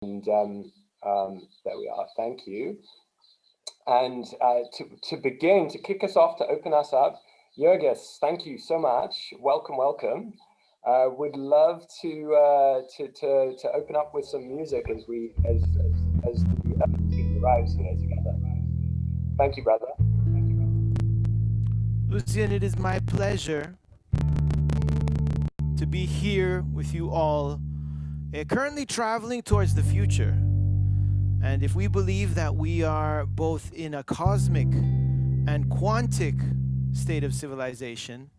There we are. Thank you. And to begin, to kick us off, to open us up, Jurgis, thank you so much. Welcome, welcome. Would love to open up with some music as the team arrives here together. Thank you, brother. Lucian, it is my pleasure to be here with you all, currently traveling towards the future. And if we believe that we are both in a cosmic and quantic state of civilization,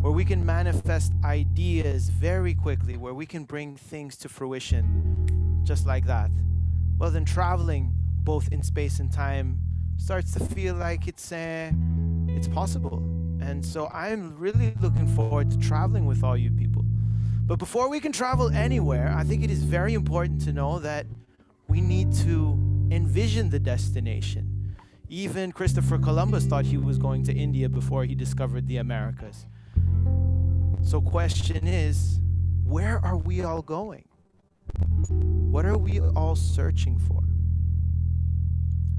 where we can manifest ideas very quickly, where we can bring things to fruition just like that, well then traveling both in space and time starts to feel like it's possible. And so I'm really looking forward to traveling with all you people. But before we can travel anywhere, I think it is very important to know that we need to envision the destination. Even Christopher Columbus thought he was going to India before he discovered the Americas. So question is, where are we all going? What are we all searching for?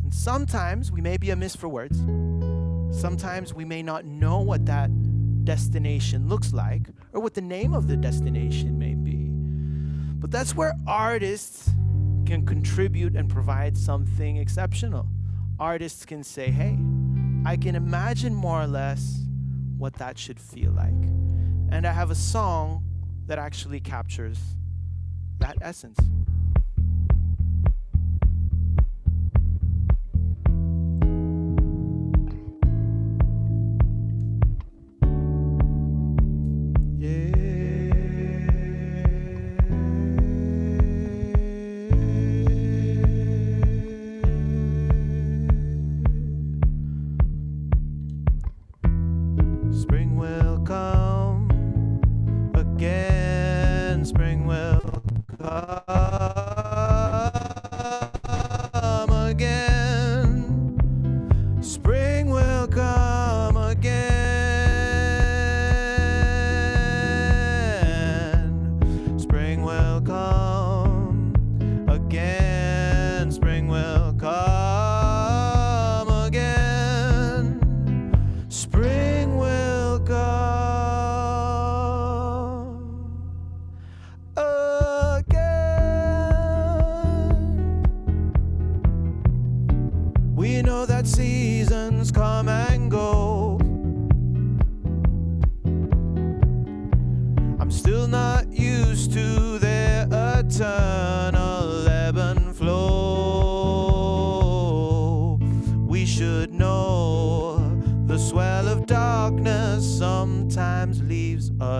And sometimes we may be amiss for words. Sometimes we may not know what that destination looks like or what the name of the destination may be. But that's where artists can contribute and provide something exceptional. Artists can say, hey, I can imagine more or less what that should feel like. And I have a song that actually captures that essence.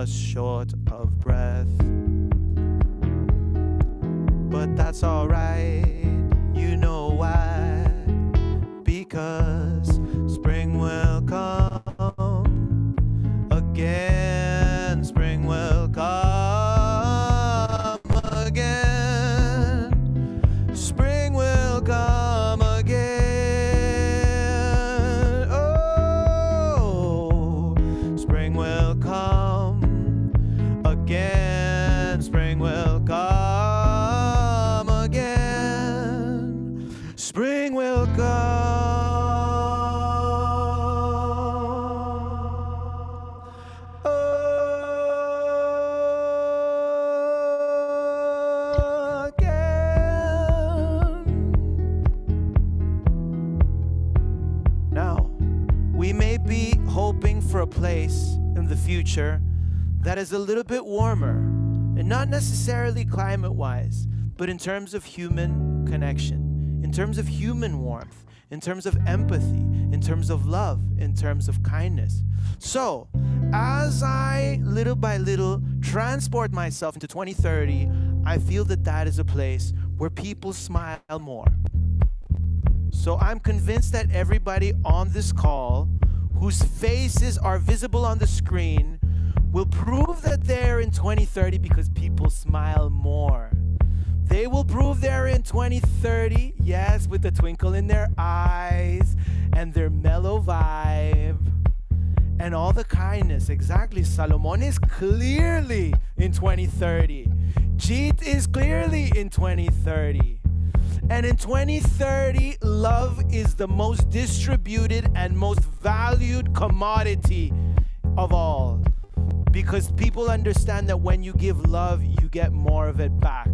Short of breath, but that's alright, you know why? Because spring will come again, spring will come again, spring will come again, oh, spring will come again, spring will come again, spring will come again. Now, we may be hoping for a place in the future that is a little bit warmer, and not necessarily climate-wise, but in terms of human connection, in terms of human warmth, in terms of empathy, in terms of love, in terms of kindness. So, as I, little by little, transport myself into 2030, I feel that that is a place where people smile more. So I'm convinced that everybody on this call, whose faces are visible on the screen, will prove that they're in 2030 because people smile more. They will prove they're in 2030, yes, with the twinkle in their eyes and their mellow vibe and all the kindness. Exactly, Salomon is clearly in 2030. Cheat is clearly in 2030. And in 2030, love is the most distributed and most valued commodity of all. Because people understand that when you give love, you get more of it back.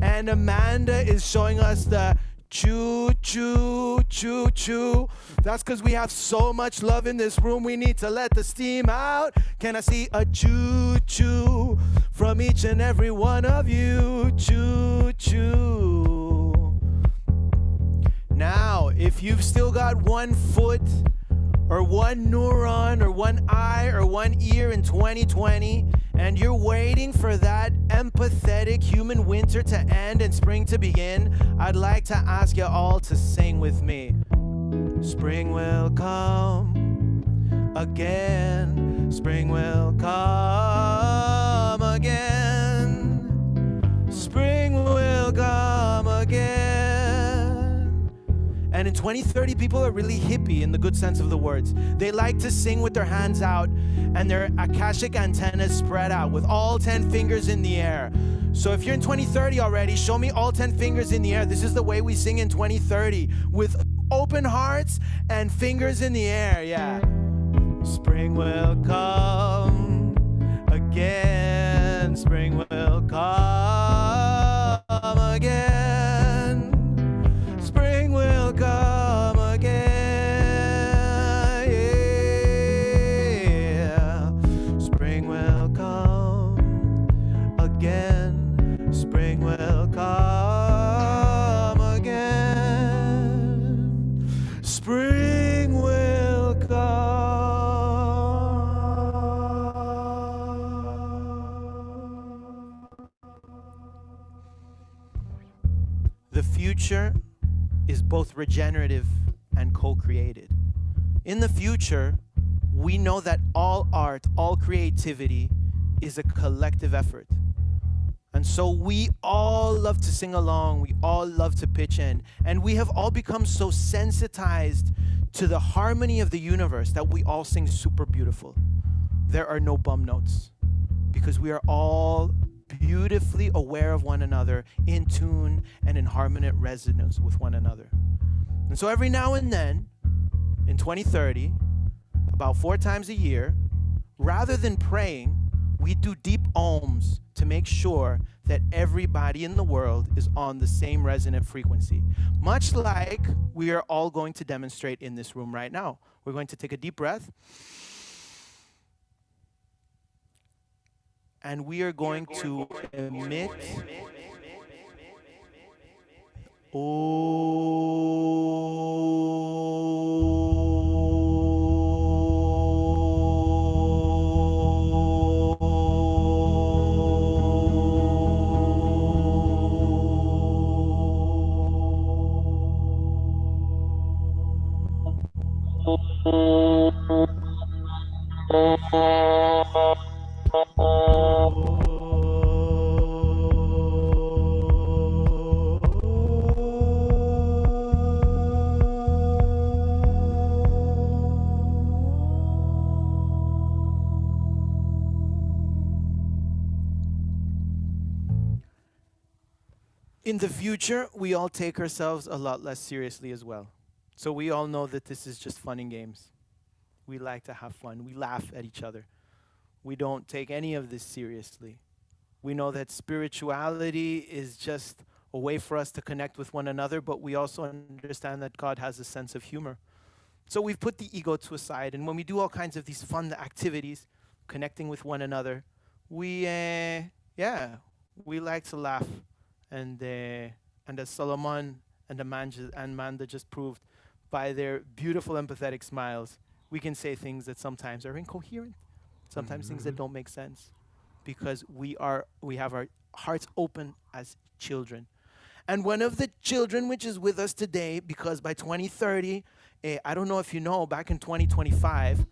And Amanda is showing us the choo, choo, choo, choo. That's because we have so much love in this room, we need to let the steam out. Can I see a choo, choo from each and every one of you? Choo, choo. Now, if you've still got one foot or one neuron or one eye or one ear in 2020, and you're waiting for that empathetic human winter to end and spring to begin, I'd like to ask you all to sing with me. Spring will come again. Spring will come again. Spring will come again. And in 2030, people are really hippie in the good sense of the words. They like to sing with their hands out and their akashic antennas spread out with all 10 fingers in the air. So if you're in 2030 already, show me all 10 fingers in the air. This is the way we sing in 2030, with open hearts and fingers in the air, yeah. Spring will come again. Spring will come again. Spring will come again, yeah. Spring will come again. Spring will come again. Spring will come. The future is both regenerative and co-created. In the future, we know that all art, all creativity is a collective effort. And so we all love to sing along, we all love to pitch in, and we have all become so sensitized to the harmony of the universe that we all sing super beautiful. There are no bum notes, because we are all beautifully aware of one another, in tune and in harmonic resonance with one another. And so every now and then, in 2030, about 4 times a year, rather than praying, we do deep ohms to make sure that everybody in the world is on the same resonant frequency. Much like we are all going to demonstrate in this room right now. We're going to take a deep breath. And we are going to emit In the future, we all take ourselves a lot less seriously as well. So we all know that this is just fun and games. We like to have fun. We laugh at each other. We don't take any of this seriously. We know that spirituality is just a way for us to connect with one another, but we also understand that God has a sense of humor. So we've put the ego to a side, and when we do all kinds of these fun activities, connecting with one another, we like to laugh. And as Solomon and Amanda just proved by their beautiful empathetic smiles, we can say things that sometimes are incoherent, sometimes things that don't make sense, because we have our hearts open as children. And one of the children which is with us today, because by 2030, I don't know if you know, back in 2025,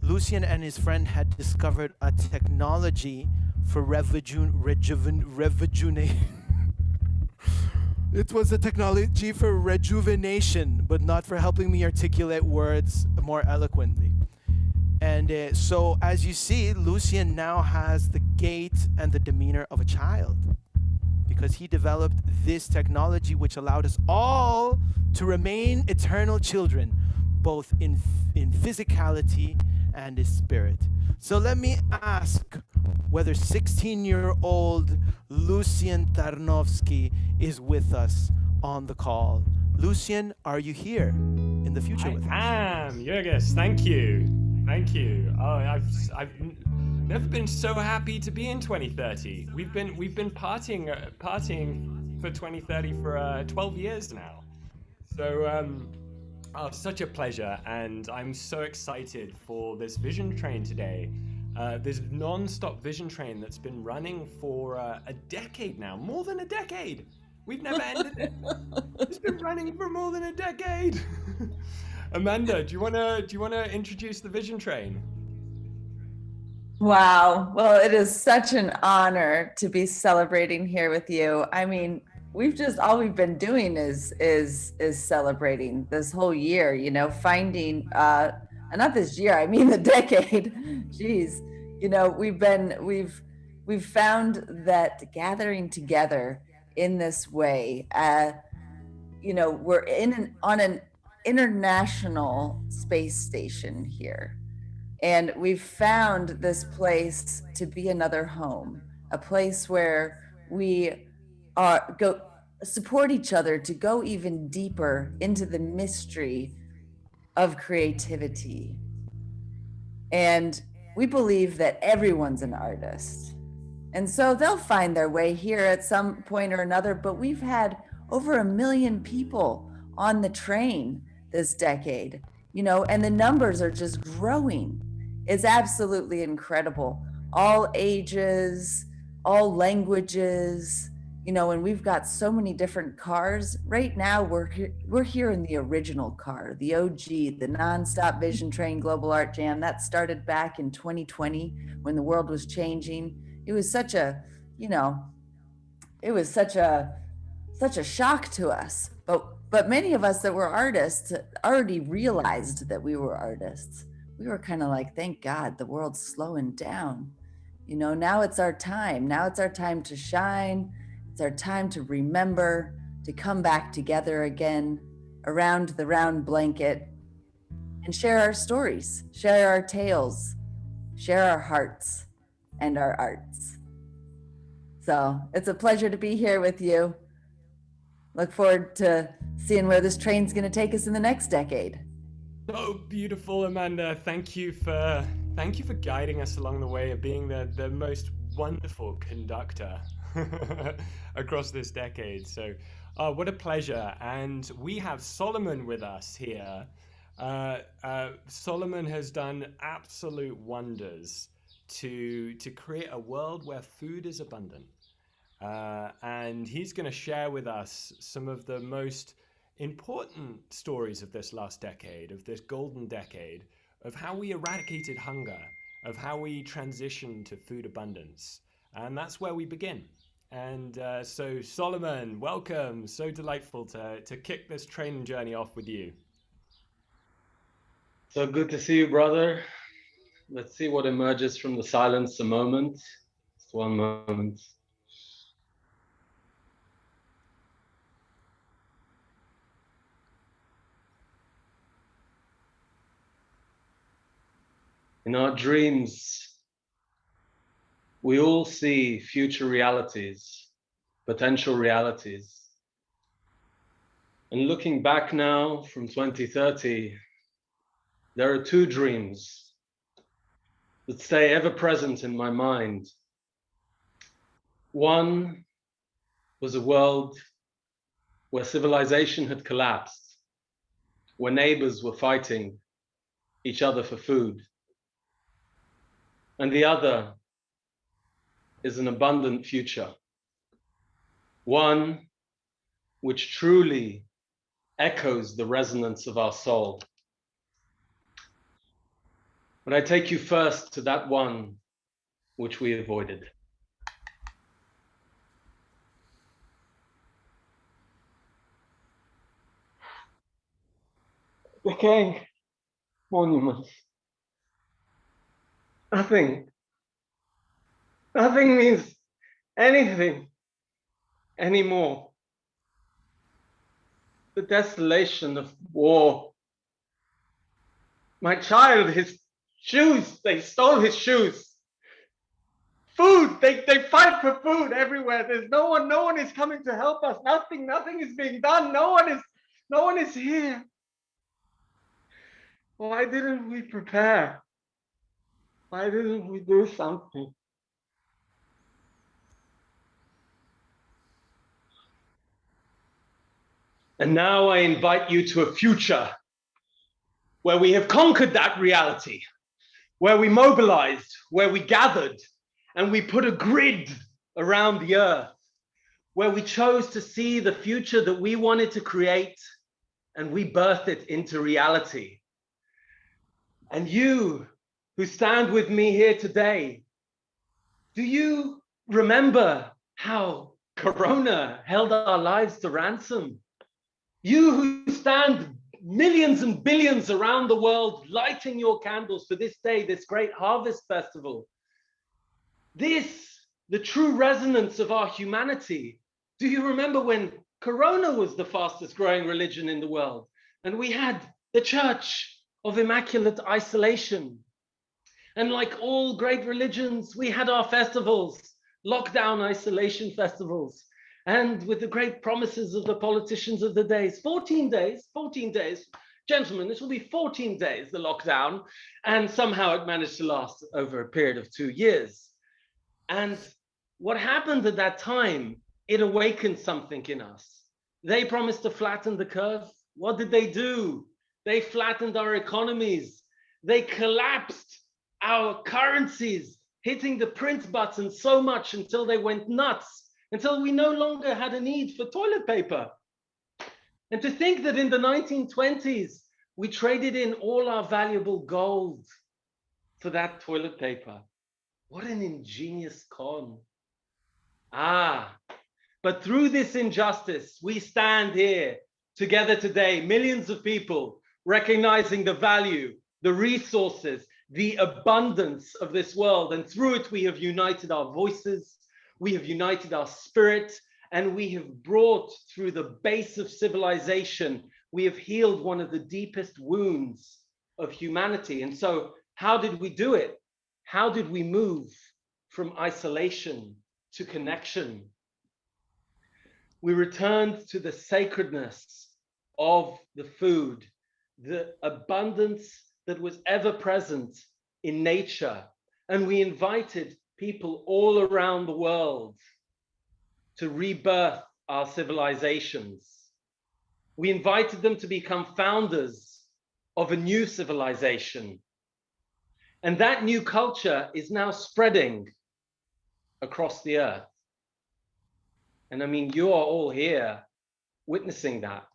Lucian and his friend had discovered a technology for rejuvenation. It was a technology for rejuvenation, but not for helping me articulate words more eloquently. And so, as you see, Lucian now has the gait and the demeanor of a child. because he developed this technology which allowed us all to remain eternal children, both in physicality and in spirit. So let me ask whether 16-year-old Lucian Tarnowski is with us on the call. Lucian, are you here in the future with us? I am, Jurgis. Thank you. Thank you. Oh, I've never been so happy to be in 2030. We've been partying for 2030 for 12 years now. So oh, such a pleasure, and I'm so excited for this vision train today. This non-stop vision train that's been running for a decade now, more than a decade. We've never ended it. It's been running for more than a decade. Amanda, do you wanna introduce the vision train? Wow. Well, it is such an honor to be celebrating here with you. I mean, all we've been doing is celebrating this whole year, you know, finding not this year, I mean the decade. Jeez. You know, we've found that gathering together in this way, you know, we're on an international space station here. And we've found this place to be another home, a place where we go support each other to go even deeper into the mystery of creativity. And we believe that everyone's an artist. And so they'll find their way here at some point or another, but we've had over 1 million people on the train this decade, you know, and the numbers are just growing. It's absolutely incredible. All ages, all languages, you know, and we've got so many different cars. Right now, we're here in the original car, the OG, the Nonstop Vision Train Global Art Jam. That started back in 2020 when the world was changing. It was such a, you know, it was such a shock to us. But many of us that were artists already realized that we were artists. We were kind of like, thank God the world's slowing down. You know, now it's our time. Now it's our time to shine. It's our time to remember, to come back together again around the round blanket and share our stories, share our tales, share our hearts and our arts. So it's a pleasure to be here with you. Look forward to seeing where this train's going to take us in the next decade. So beautiful, Amanda. Thank you for guiding us along the way of being the most wonderful conductor across this decade. So what a pleasure. And we have Solomon with us here. Solomon has done absolute wonders to create a world where food is abundant. And he's going to share with us some of the most important stories of this last decade, of this golden decade, of how we eradicated hunger, of how we transitioned to food abundance. And that's where we begin. And so Solomon, welcome. So delightful to kick this train journey off with you. So good to see you, brother. Let's see what emerges from the silence a moment. Just one moment. In our dreams, we all see future realities, potential realities. And looking back now from 2030, there are two dreams that stay ever present in my mind. One was a world where civilization had collapsed, where neighbors were fighting each other for food. And the other is an abundant future, one which truly echoes the resonance of our soul. But I take you first to that one which we avoided. Decaying monuments. Nothing means anything anymore. The desolation of war. My child, his shoes, they stole his shoes. Food, they fight for food everywhere. There's no one is coming to help us. Nothing is being done. No one is here. Why didn't we prepare? Why didn't we do something? And now I invite you to a future where we have conquered that reality, where we mobilized, where we gathered, and we put a grid around the earth, where we chose to see the future that we wanted to create, and we birthed it into reality. And you who stand with me here today, do you remember how Corona held our lives to ransom? You who stand millions and billions around the world lighting your candles for this day, this great harvest festival. This, the true resonance of our humanity. Do you remember when Corona was the fastest growing religion in the world? And we had the Church of Immaculate Isolation. And like all great religions, we had our festivals, lockdown isolation festivals. And with the great promises of the politicians of the days, 14 days, gentlemen, this will be 14 days, the lockdown. And somehow it managed to last over a period of 2 years. And what happened at that time, it awakened something in us. They promised to flatten the curve. What did they do? They flattened our economies. They collapsed our currencies, hitting the print button so much until they went nuts, until we no longer had a need for toilet paper. And to think that in the 1920s, we traded in all our valuable gold for that toilet paper. What an ingenious con. But through this injustice, we stand here together today, millions of people recognizing the value, the resources, the abundance of this world. And through it, we have united our voices, we have united our spirit, and we have brought through the base of civilization, we have healed one of the deepest wounds of humanity. And so how did we do it? How did we move from isolation to connection? We returned to the sacredness of the food, the abundance that was ever present in nature. And we invited people all around the world to rebirth our civilizations. We invited them to become founders of a new civilization. And that new culture is now spreading across the earth. And I mean, you are all here witnessing that.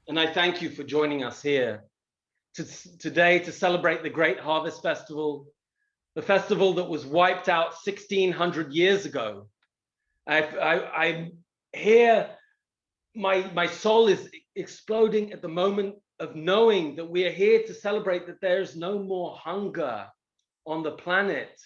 And I thank you for joining us here today to celebrate the Great Harvest Festival, the festival that was wiped out 1600 years ago. I hear my soul is exploding at the moment of knowing that we are here to celebrate that there's no more hunger on the planet,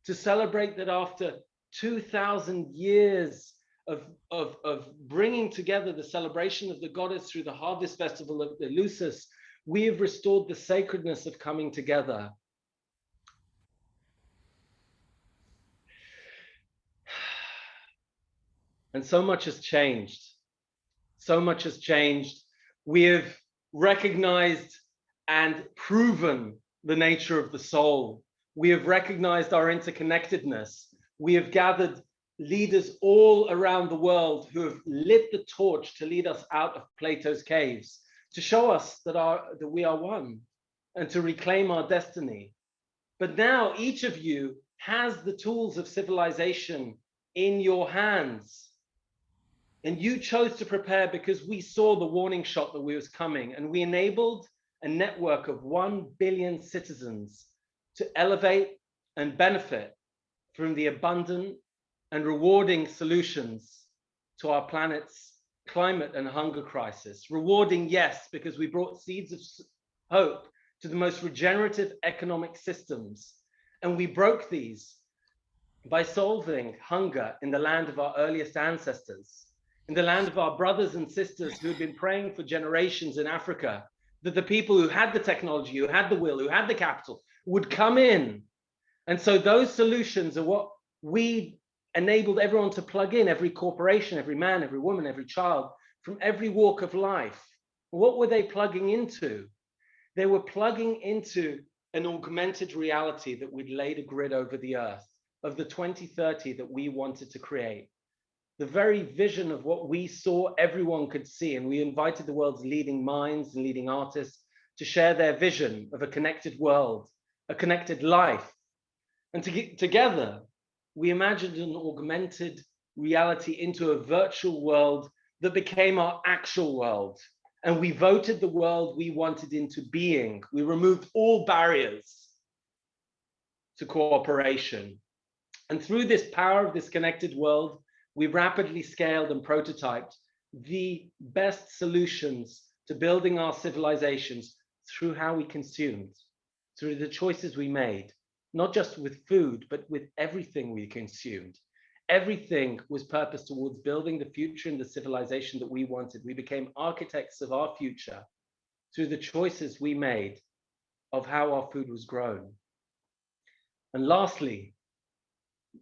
to celebrate that after 2000 years of bringing together the celebration of the goddess through the harvest festival of the Lucis, we have restored the sacredness of coming together. And so much has changed. So much has changed. We have recognized and proven the nature of the soul. We have recognized our interconnectedness. We have gathered leaders all around the world who have lit the torch to lead us out of Plato's caves, to show us that we are one and to reclaim our destiny. But now each of you has the tools of civilization in your hands. And you chose to prepare because we saw the warning shot that was coming, and we enabled a network of 1 billion citizens to elevate and benefit from the abundant and rewarding solutions to our planet's climate and hunger crisis. Rewarding, yes, because we brought seeds of hope to the most regenerative economic systems, and we broke these by solving hunger in the land of our earliest ancestors, in the land of our brothers and sisters who had been praying for generations in Africa, that the people who had the technology, who had the will, who had the capital, would come in. And so those solutions are what we enabled everyone to plug in, every corporation, every man, every woman, every child, from every walk of life. What were they plugging into? They were plugging into an augmented reality that we'd laid a grid over the earth of the 2030 that we wanted to create. The very vision of what we saw everyone could see. And we invited the world's leading minds and leading artists to share their vision of a connected world, a connected life. And together, we imagined an augmented reality into a virtual world that became our actual world. And we voted the world we wanted into being. We removed all barriers to cooperation. And through this power of this connected world, we rapidly scaled and prototyped the best solutions to building our civilizations through how we consumed, through the choices we made, not just with food, but with everything we consumed. Everything was purposed towards building the future and the civilization that we wanted. We became architects of our future through the choices we made of how our food was grown. And lastly,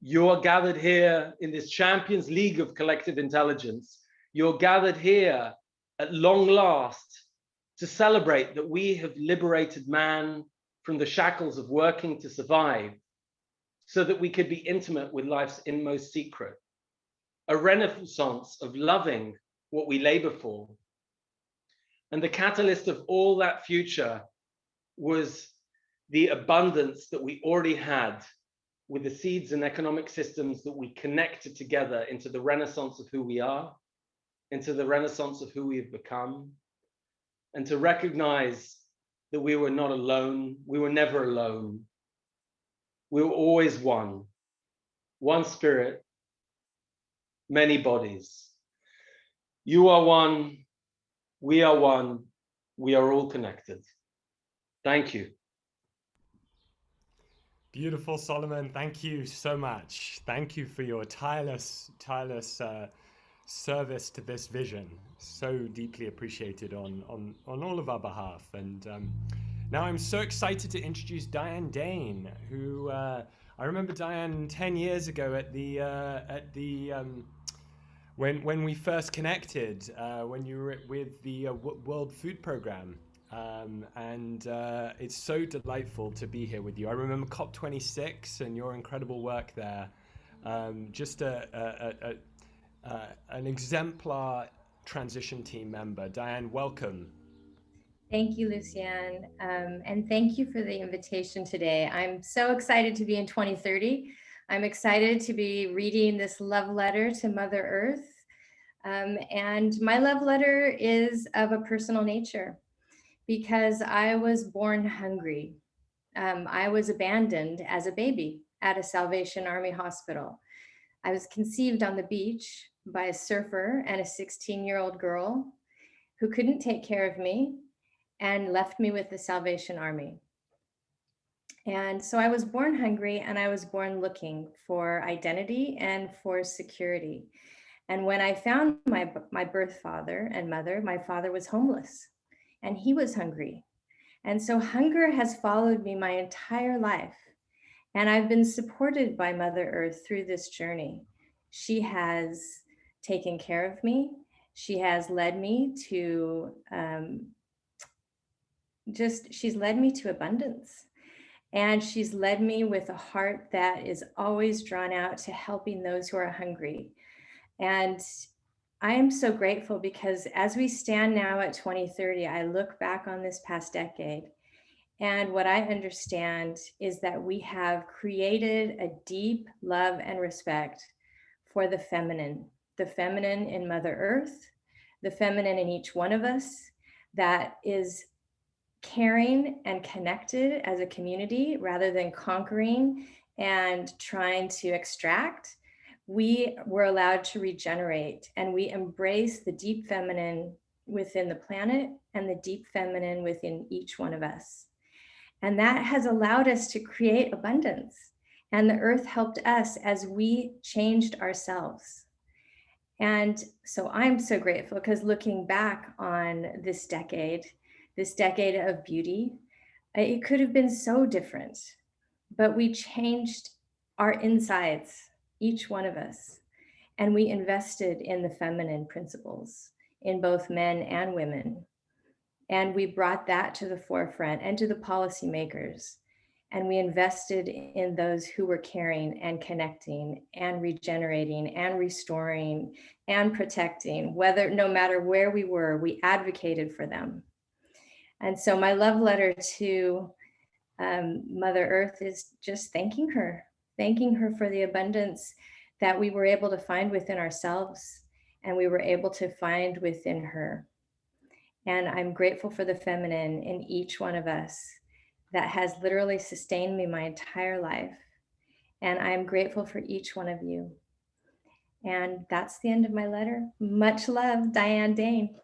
you are gathered here in this Champions League of collective intelligence. You're gathered here at long last to celebrate that we have liberated man from the shackles of working to survive, so that we could be intimate with life's inmost secret, a renaissance of loving what we labor for. And the catalyst of all that future was the abundance that we already had with the seeds and economic systems that we connected together into the renaissance of who we are, into the renaissance of who we have become, and to recognize that we were not alone, we were never alone. We were always one spirit, many bodies. You are one, we are one, we are all connected. Thank you. Beautiful, Solomon. Thank you so much. Thank you for your tireless service to this vision. So deeply appreciated on all of our behalf. And now I'm so excited to introduce Dianne Dain, who I remember Dianne 10 years ago at the when we first connected, when you were with the World Food Programme. And it's so delightful to be here with you. I remember COP26 and your incredible work there. Just an exemplar transition team member. Dianne, welcome. Thank you, Lucian. And thank you for the invitation today. I'm so excited to be in 2030. I'm excited to be reading this love letter to Mother Earth. And my love letter is of a personal nature because I was born hungry. I was abandoned as a baby at a Salvation Army hospital. I was conceived on the beach by a surfer and a 16-year-old girl who couldn't take care of me and left me with the Salvation Army. And so I was born hungry, and I was born looking for identity and for security. And when I found my birth father and mother, my father was homeless and he was hungry. And so hunger has followed me my entire life. And I've been supported by Mother Earth through this journey. She has taken care of me. She has led me to she's led me to abundance. And she's led me with a heart that is always drawn out to helping those who are hungry. And I am so grateful because as we stand now at 2030, I look back on this past decade. And what I understand is that we have created a deep love and respect for the feminine in Mother Earth, the feminine in each one of us that is caring and connected as a community rather than conquering and trying to extract. We were allowed to regenerate, and we embrace the deep feminine within the planet and the deep feminine within each one of us. And that has allowed us to create abundance. And the earth helped us as we changed ourselves. And so I'm so grateful because looking back on this decade of beauty, it could have been so different, but we changed our insides, each one of us, and we invested in the feminine principles in both men and women. And we brought that to the forefront and to the policymakers. And we invested in those who were caring and connecting and regenerating and restoring and protecting, no matter where we were, we advocated for them. And so my love letter to Mother Earth is just thanking her for the abundance that we were able to find within ourselves and we were able to find within her. And I'm grateful for the feminine in each one of us that has literally sustained me my entire life. And I'm grateful for each one of you. And that's the end of my letter. Much love, Dianne Dain.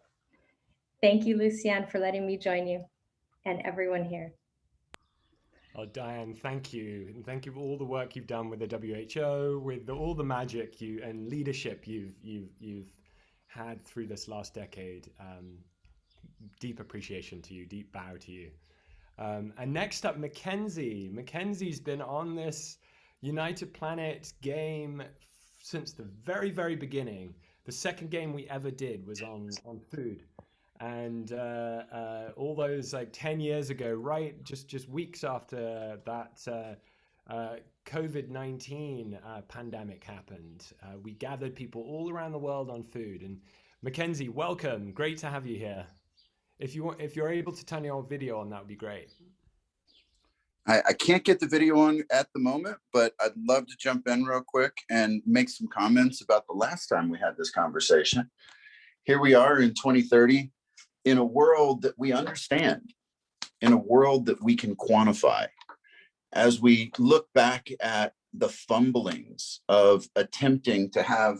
Thank you, Lucian, for letting me join you and everyone here. Oh, Dianne, thank you. And thank you for all the work you've done with the WHO, with all the magic and leadership you've had through this last decade. Deep appreciation to you, deep bow to you. And next up, Mackenzie. Mackenzie's been on this United Planet game since the very, very beginning. The second game we ever did was on food. And all those 10 years ago, right, just weeks after that COVID-19 pandemic happened, we gathered people all around the world on food. And Mackenzie, welcome. Great to have you here. If you're able to turn your video on, that would be great. I can't get the video on at the moment, but I'd love to jump in real quick and make some comments about the last time we had this conversation. Here we are in 2030, in a world that we understand, in a world that we can quantify. As we look back at the fumblings of attempting to have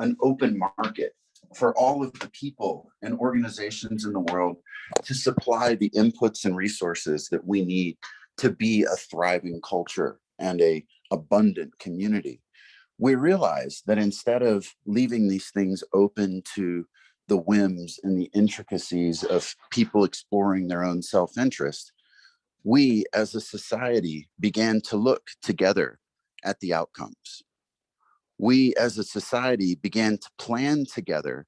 an open market for all of the people and organizations in the world to supply the inputs and resources that we need to be a thriving culture and a abundant community, we realize that instead of leaving these things open to the whims and the intricacies of people exploring their own self-interest, we as a society began to look together at the outcomes. We as a society began to plan together,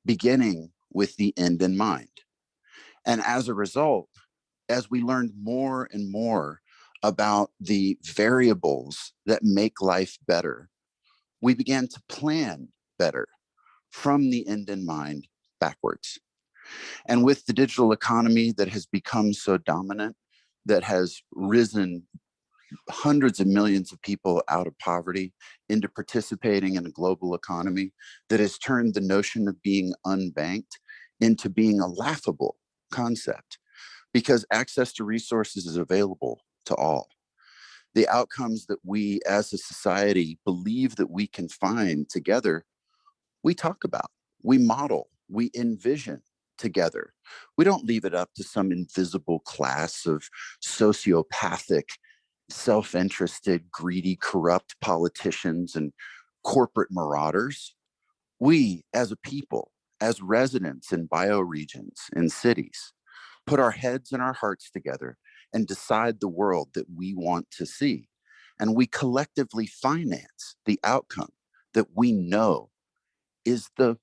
beginning with the end in mind. And as a result, as we learned more and more about the variables that make life better, we began to plan better from the end in mind backwards. And with the digital economy that has become so dominant, that has risen hundreds of millions of people out of poverty into participating in a global economy, that has turned the notion of being unbanked into being a laughable concept, because access to resources is available to all. The outcomes that we as a society believe that we can find together, we talk about, we model, we envision together. We don't leave it up to some invisible class of sociopathic, self-interested, greedy, corrupt politicians and corporate marauders. We as a people, as residents in bioregions and cities, put our heads and our hearts together and decide the world that we want to see. And we collectively finance the outcome that we know is the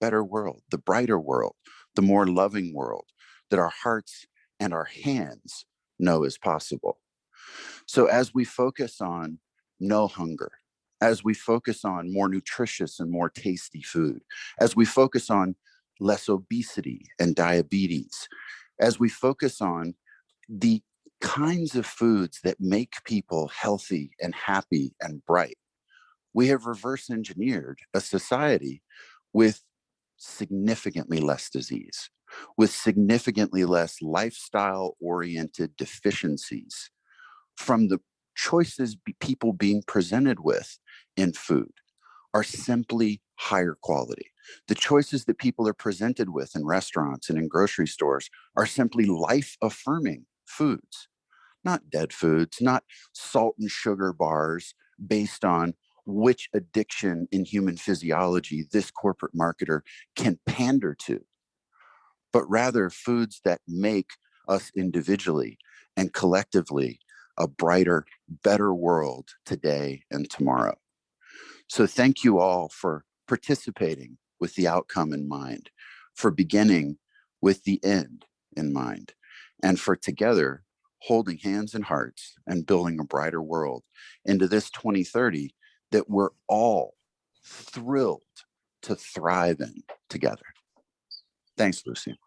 better world, the brighter world, the more loving world that our hearts and our hands know is possible. So as we focus on no hunger, as we focus on more nutritious and more tasty food, as we focus on less obesity and diabetes, as we focus on the kinds of foods that make people healthy and happy and bright, we have reverse engineered a society with significantly less disease, with significantly less lifestyle-oriented deficiencies from the choices people being presented with in food are simply higher quality. The choices that people are presented with in restaurants and in grocery stores are simply life-affirming foods, not dead foods, not salt and sugar bars based on which addiction in human physiology this corporate marketer can pander to, but rather foods that make us individually and collectively a brighter, better world today and tomorrow. So thank you all for participating with the outcome in mind, for beginning with the end in mind, and for together holding hands and hearts and building a brighter world into this 2030 that we're all thrilled to thrive in together. Thanks, Lucian.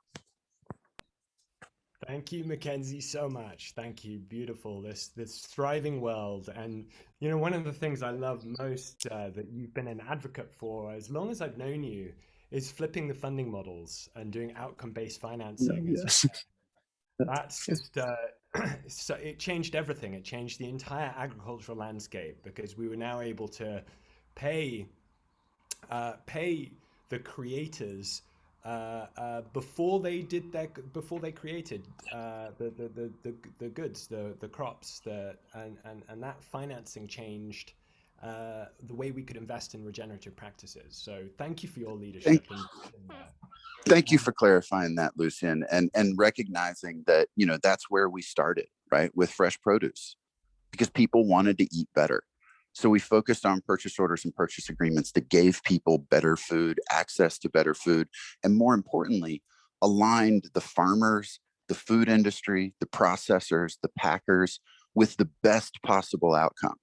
Thank you, Mackenzie, so much. Thank you. Beautiful. This thriving world. And, you know, one of the things I love most that you've been an advocate for as long as I've known you is flipping the funding models and doing outcome-based financing. Yes. That's just, so it changed everything. It changed the entire agricultural landscape because we were now able to pay the creators before they created the goods, the crops, and that financing changed the way we could invest in regenerative practices. So thank you for your leadership. Thank you for clarifying that, Lucian, and recognizing that, you know, that's where we started, right, with fresh produce, because people wanted to eat better. So we focused on purchase orders and purchase agreements that gave people better food, access to better food, and more importantly, aligned the farmers, the food industry, the processors, the packers with the best possible outcome.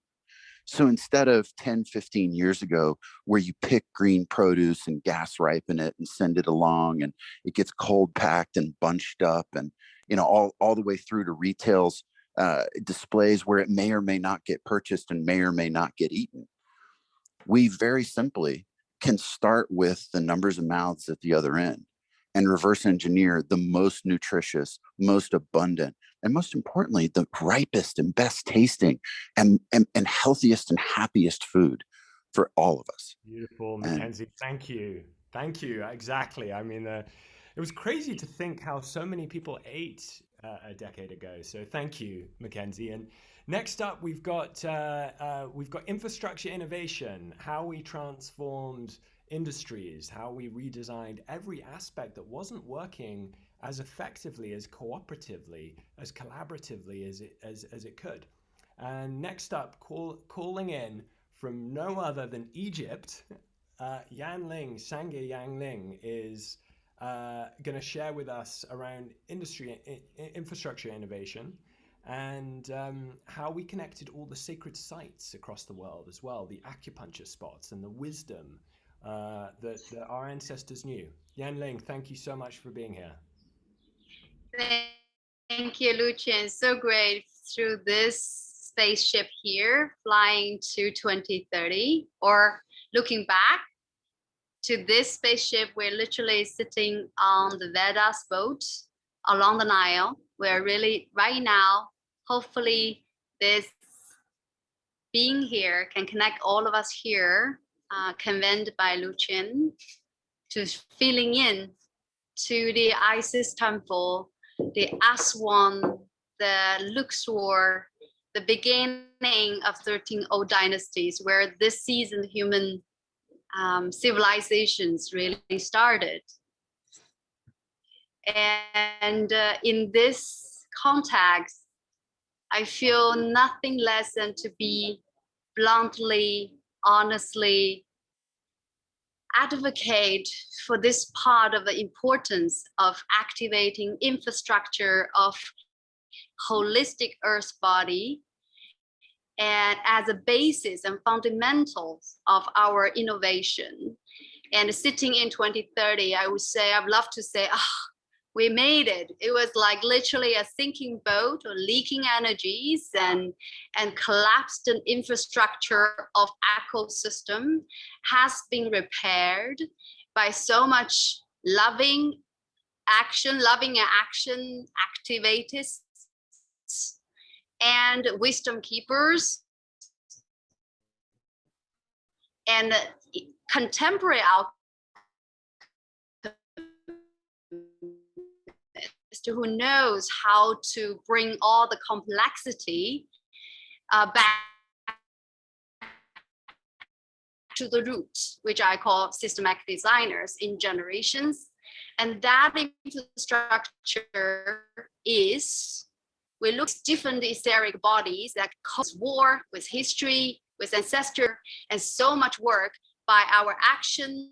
So instead of 10, 15 years ago, where you pick green produce and gas ripen it and send it along and it gets cold packed and bunched up and, you know, all the way through to retail's displays where it may or may not get purchased and may or may not get eaten. We very simply can start with the numbers of mouths at the other end and reverse engineer the most nutritious, most abundant, and most importantly, the ripest and best tasting and healthiest and happiest food for all of us. Beautiful, Mackenzie. Thank you. Thank you. Exactly. I mean, it was crazy to think how so many people ate a decade ago. So thank you, Mackenzie. And next up, we've got infrastructure innovation, how we transformed industries, how we redesigned every aspect that wasn't working as effectively, as cooperatively, as collaboratively as it could. And next up, calling in from no other than Egypt, Yanling, Sangye Yanling is going to share with us around infrastructure innovation and how we connected all the sacred sites across the world as well, the acupuncture spots and the wisdom that our ancestors knew. Yanling, thank you so much for being here. Thank you, Lucian. So great through this spaceship here, flying to 2030, or looking back to this spaceship. We're literally sitting on the Vedas boat along the Nile. We're really right now, hopefully this being here can connect all of us here, convened by Lucian, to feeling in to the Isis temple, the Aswan, the Luxor, the beginning of 13 old dynasties, where this season human civilizations really started. And in this context, I feel nothing less than to be bluntly, honestly, advocate for this part of the importance of activating infrastructure of holistic earth body and as a basis and fundamentals of our innovation. And sitting in 2030, I would say, I'd love to say, we made it. It was like literally a sinking boat or leaking energies and collapsed an infrastructure of ecosystem has been repaired by so much loving action activists and wisdom keepers and contemporary alchemists artist who knows how to bring all the complexity back to the roots, which I call systematic designers in generations. And that infrastructure is, we look at different etheric bodies that cause war with history, with ancestor, and so much work by our action,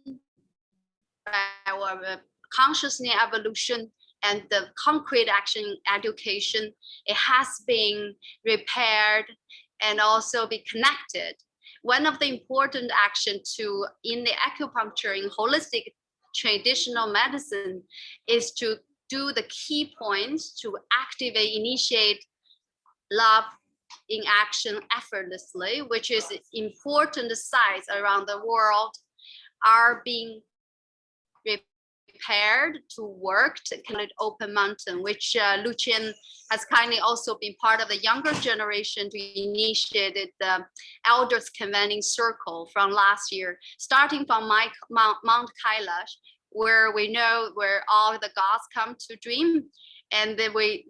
by our consciousness evolution, and the concrete action education. It has been repaired and also be connected. One of the important actions in the acupuncture, in holistic traditional medicine, is to do the key points to activate, initiate love in action effortlessly, which is important sites around the world are being prepared to work to connect open mountain, which Lucian has kindly also been part of the younger generation to initiate the elders convening circle from last year, starting from Mount Kailash, where we know where all the gods come to dream. And then we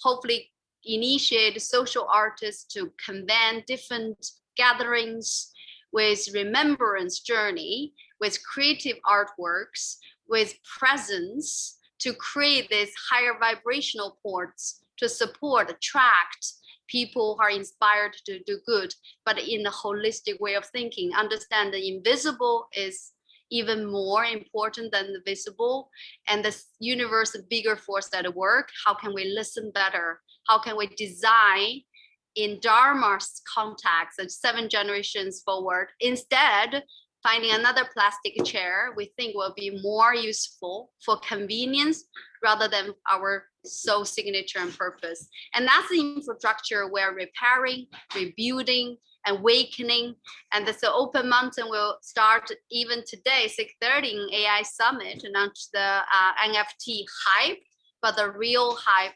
hopefully initiate social artists to convene different gatherings with remembrance journey, with creative artworks, with presence to create these higher vibrational ports to support, attract people who are inspired to do good, but in a holistic way of thinking. Understand the invisible is even more important than the visible, and the universe, a bigger force at work. How can we listen better? How can we design in Dharma's context and 7 generations forward? Instead, finding another plastic chair we think will be more useful for convenience rather than our soul signature and purpose. And that's the infrastructure we're repairing, rebuilding, awakening. And the Open Mountain will start even today, 6:30 in AI Summit, announce the NFT hype, but the real hype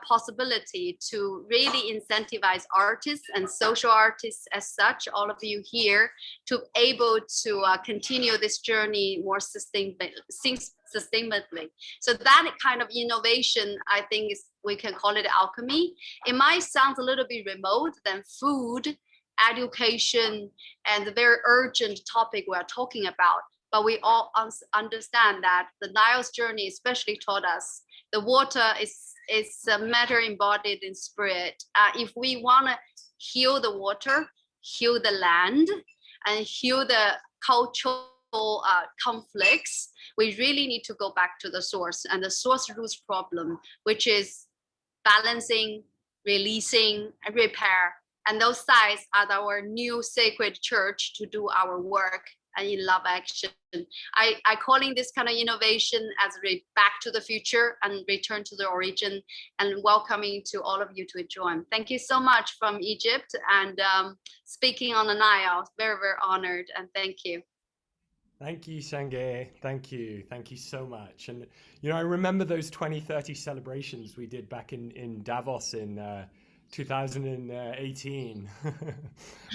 possibility to really incentivize artists and social artists as such, all of you here, to able to continue this journey more sustainably. So that kind of innovation, I think we can call it alchemy. It might sound a little bit remote than food, education, and the very urgent topic we're talking about. But we all understand that the Nile's journey especially taught us the water is a matter embodied in spirit. If we want to heal the water, heal the land, and heal the cultural conflicts, we really need to go back to the source and the source roots problem, which is balancing, releasing, and repair. And those sites are our new sacred church to do our work and in love action. I calling this kind of innovation as back to the future and return to the origin, and welcoming to all of you to join. Thank you so much from Egypt, and speaking on the Nile. Very, very honored, and thank you. Thank you, Sangye. Thank you. Thank you so much. And, you know, I remember those 2030 celebrations we did back in Davos in 2018,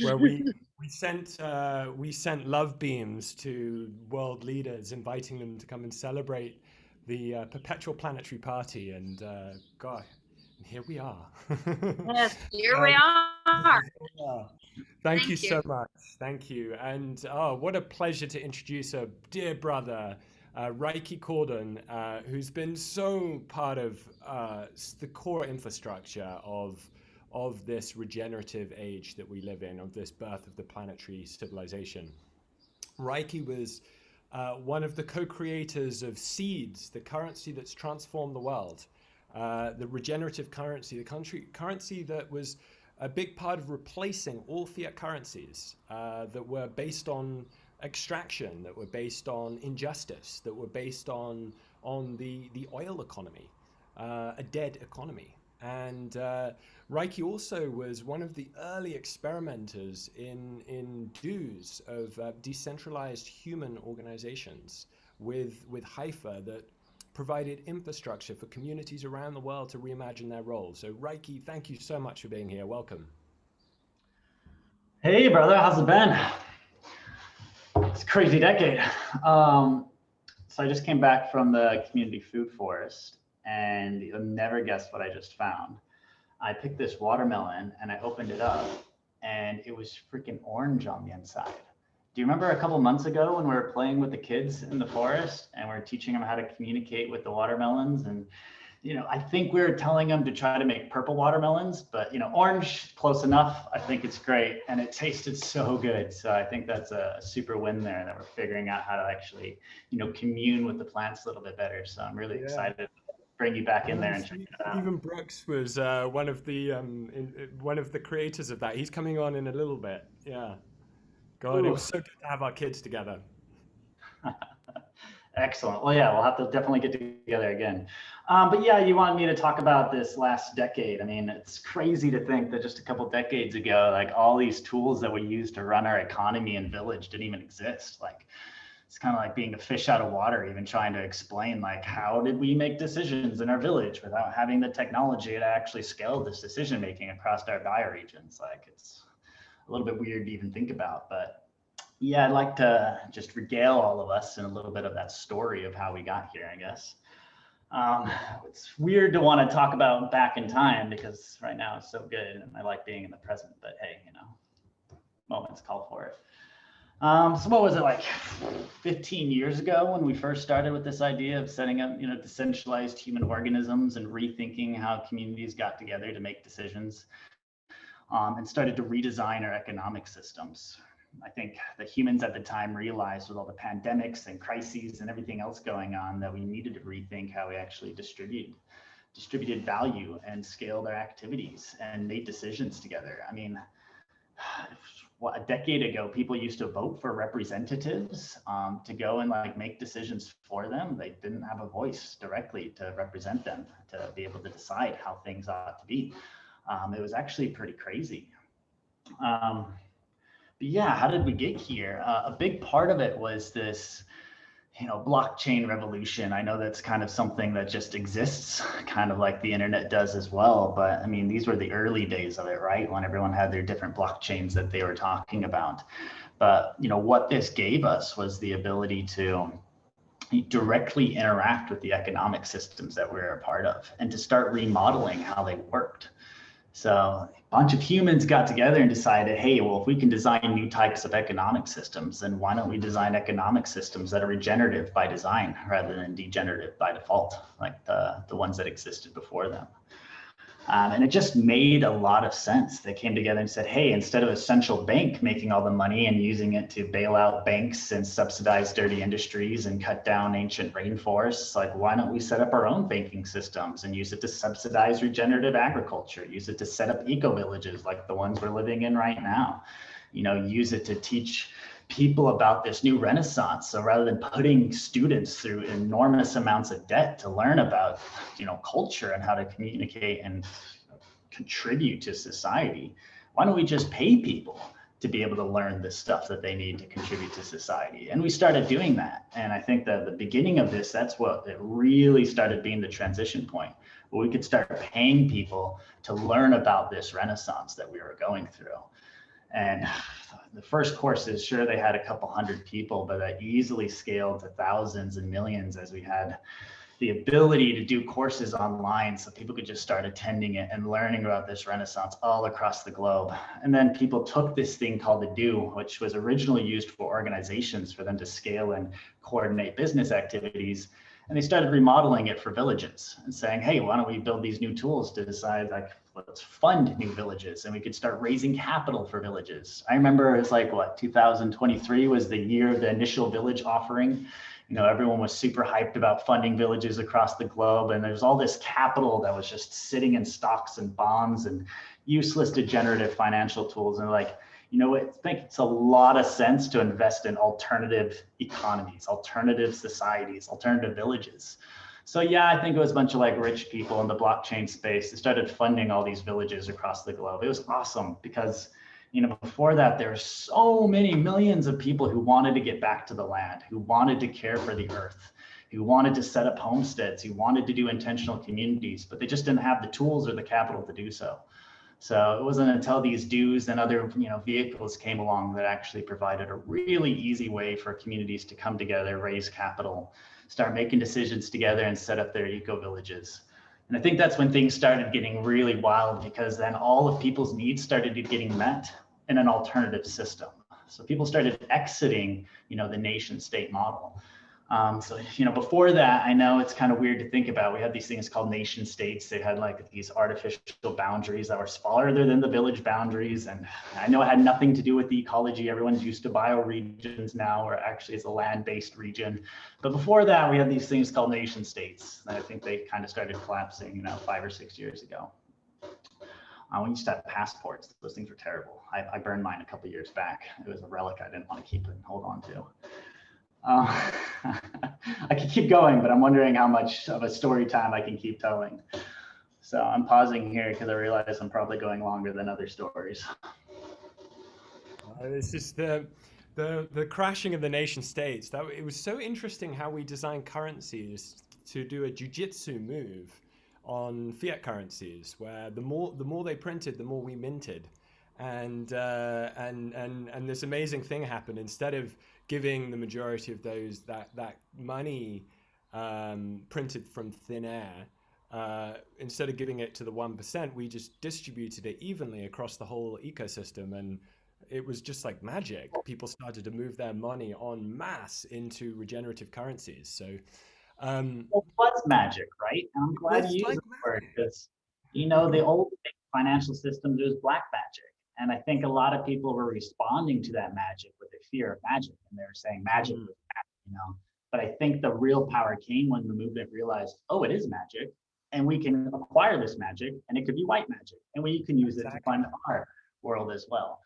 where we sent love beams to world leaders, inviting them to come and celebrate the perpetual planetary party. And God, here we are. Yes, here we are. Thank you so much. Thank you. And oh, what a pleasure to introduce a dear brother, Rieki Cordon, who's been so part of the core infrastructure of this regenerative age that we live in, of this birth of the planetary civilization. Rieki was one of the co-creators of Seeds, the currency that's transformed the world, the regenerative currency, the currency that was a big part of replacing all fiat currencies that were based on extraction, that were based on injustice, that were based on the oil economy, a dead economy. And Rieki also was one of the early experimenters in dues of decentralized human organizations with Haifa that provided infrastructure for communities around the world to reimagine their roles. So Rieki, thank you so much for being here. Welcome. Hey brother, how's it been? It's a crazy decade. So I just came back from the community food forest, and you'll never guess what I just found. I picked this watermelon and I opened it up and it was freaking orange on the inside. Do you remember a couple months ago when we were playing with the kids in the forest and we were teaching them how to communicate with the watermelons? And, you know, I think we were telling them to try to make purple watermelons, but, you know, orange, close enough. I think it's great. And it tasted so good. So I think that's a super win there, that we're figuring out how to actually, you know, commune with the plants a little bit better. So I'm really excited to bring you back in there and check it out. Even Brooks was one of the creators of that. He's coming on in a little bit. Yeah. God, it was so good to have our kids together. Excellent. Well, yeah, we'll have to definitely get together again. But yeah, you want me to talk about this last decade. I mean, it's crazy to think that just a couple decades ago, like all these tools that we use to run our economy and village didn't even exist. Like, it's kind of like being a fish out of water, even trying to explain, like, how did we make decisions in our village without having the technology to actually scale this decision making across our bioregions? Like, it's a little bit weird to even think about. But yeah, I'd like to just regale all of us in a little bit of that story of how we got here, I guess. It's weird to want to talk about back in time because right now it's so good and I like being in the present, but hey, you know, moments call for it. So what was it, like 15 years ago when we first started with this idea of setting up, you know, decentralized human organisms and rethinking how communities got together to make decisions, and started to redesign our economic systems. I think the humans at the time realized, with all the pandemics and crises and everything else going on, that we needed to rethink how we actually distributed value and scaled our activities and made decisions together. I mean, a decade ago, people used to vote for representatives to go and like make decisions for them. They didn't have a voice directly to represent them, to be able to decide how things ought to be. It was actually pretty crazy. But yeah, how did we get here? A big part of it was this, you know, blockchain revolution. I know that's kind of something that just exists, kind of like the internet does as well. But I mean, these were the early days of it, right? When everyone had their different blockchains that they were talking about. But, you know, what this gave us was the ability to directly interact with the economic systems that we're a part of and to start remodeling how they worked. So a bunch of humans got together and decided, hey, well, if we can design new types of economic systems, then why don't we design economic systems that are regenerative by design rather than degenerative by default, like the ones that existed before them. And it just made a lot of sense. They came together and said, hey, instead of a central bank making all the money and using it to bail out banks and subsidize dirty industries and cut down ancient rainforests, like, why don't we set up our own banking systems and use it to subsidize regenerative agriculture, use it to set up eco-villages like the ones we're living in right now, you know, use it to teach people about this new renaissance. So rather than putting students through enormous amounts of debt to learn about, you know, culture and how to communicate and contribute to society, why don't we just pay people to be able to learn this stuff that they need to contribute to society? And we started doing that. And I think that the beginning of this, that's what it really started being the transition point, where we could start paying people to learn about this renaissance that we were going through. And the first courses, sure, they had a couple hundred people, but that easily scaled to thousands and millions as we had the ability to do courses online so people could just start attending it and learning about this renaissance all across the globe. And then people took this thing called the Do, which was originally used for organizations for them to scale and coordinate business activities. And they started remodeling it for villages and saying, hey, why don't we build these new tools to decide, like, let's fund new villages, and we could start raising capital for villages. I remember it was like, what, 2023 was the year of the initial village offering. You know, everyone was super hyped about funding villages across the globe. And there's all this capital that was just sitting in stocks and bonds and useless degenerative financial tools. And like, you know, I think it's a lot of sense to invest in alternative economies, alternative societies, alternative villages. So yeah, I think it was a bunch of like rich people in the blockchain space that started funding all these villages across the globe. It was awesome because, you know, before that, there were so many millions of people who wanted to get back to the land, who wanted to care for the earth, who wanted to set up homesteads, who wanted to do intentional communities, but they just didn't have the tools or the capital to do so. So it wasn't until these dues and other, you know, vehicles came along that actually provided a really easy way for communities to come together, raise capital, start making decisions together and set up their eco-villages. And I think that's when things started getting really wild, because then all of people's needs started getting met in an alternative system. So people started exiting, the nation state model. Before that, I know it's kind of weird to think about. We had these things called nation states. They had like these artificial boundaries that were farther than the village boundaries. And I know it had nothing to do with the ecology. Everyone's used to bioregions now, or actually it's a land-based region. But before that, we had these things called nation states. And I think they kind of started collapsing, 5 or 6 years ago. We used to have passports. Those things were terrible. I burned mine a couple of years back. It was a relic I didn't want to keep and hold on to. I could keep going, but I'm wondering how much of a story time I can keep telling. So I'm pausing here because I realize I'm probably going longer than other stories. It's just the crashing of the nation states. It was so interesting how we designed currencies to do a jujitsu move on fiat currencies, where the more they printed, the more we minted, and this amazing thing happened. Instead of giving the majority of those that money printed from thin air, instead of giving it to the 1%, we just distributed it evenly across the whole ecosystem, and it was just like magic. People started to move their money en masse into regenerative currencies. So it was magic, right? And I'm glad you used the word, because the old financial system, there was black magic. And I think a lot of people were responding to that magic with a fear of magic, and they were saying magic was bad, But I think the real power came when the movement realized, oh, it is magic, and we can acquire this magic, and it could be white magic, and we can use it to fund our world as well.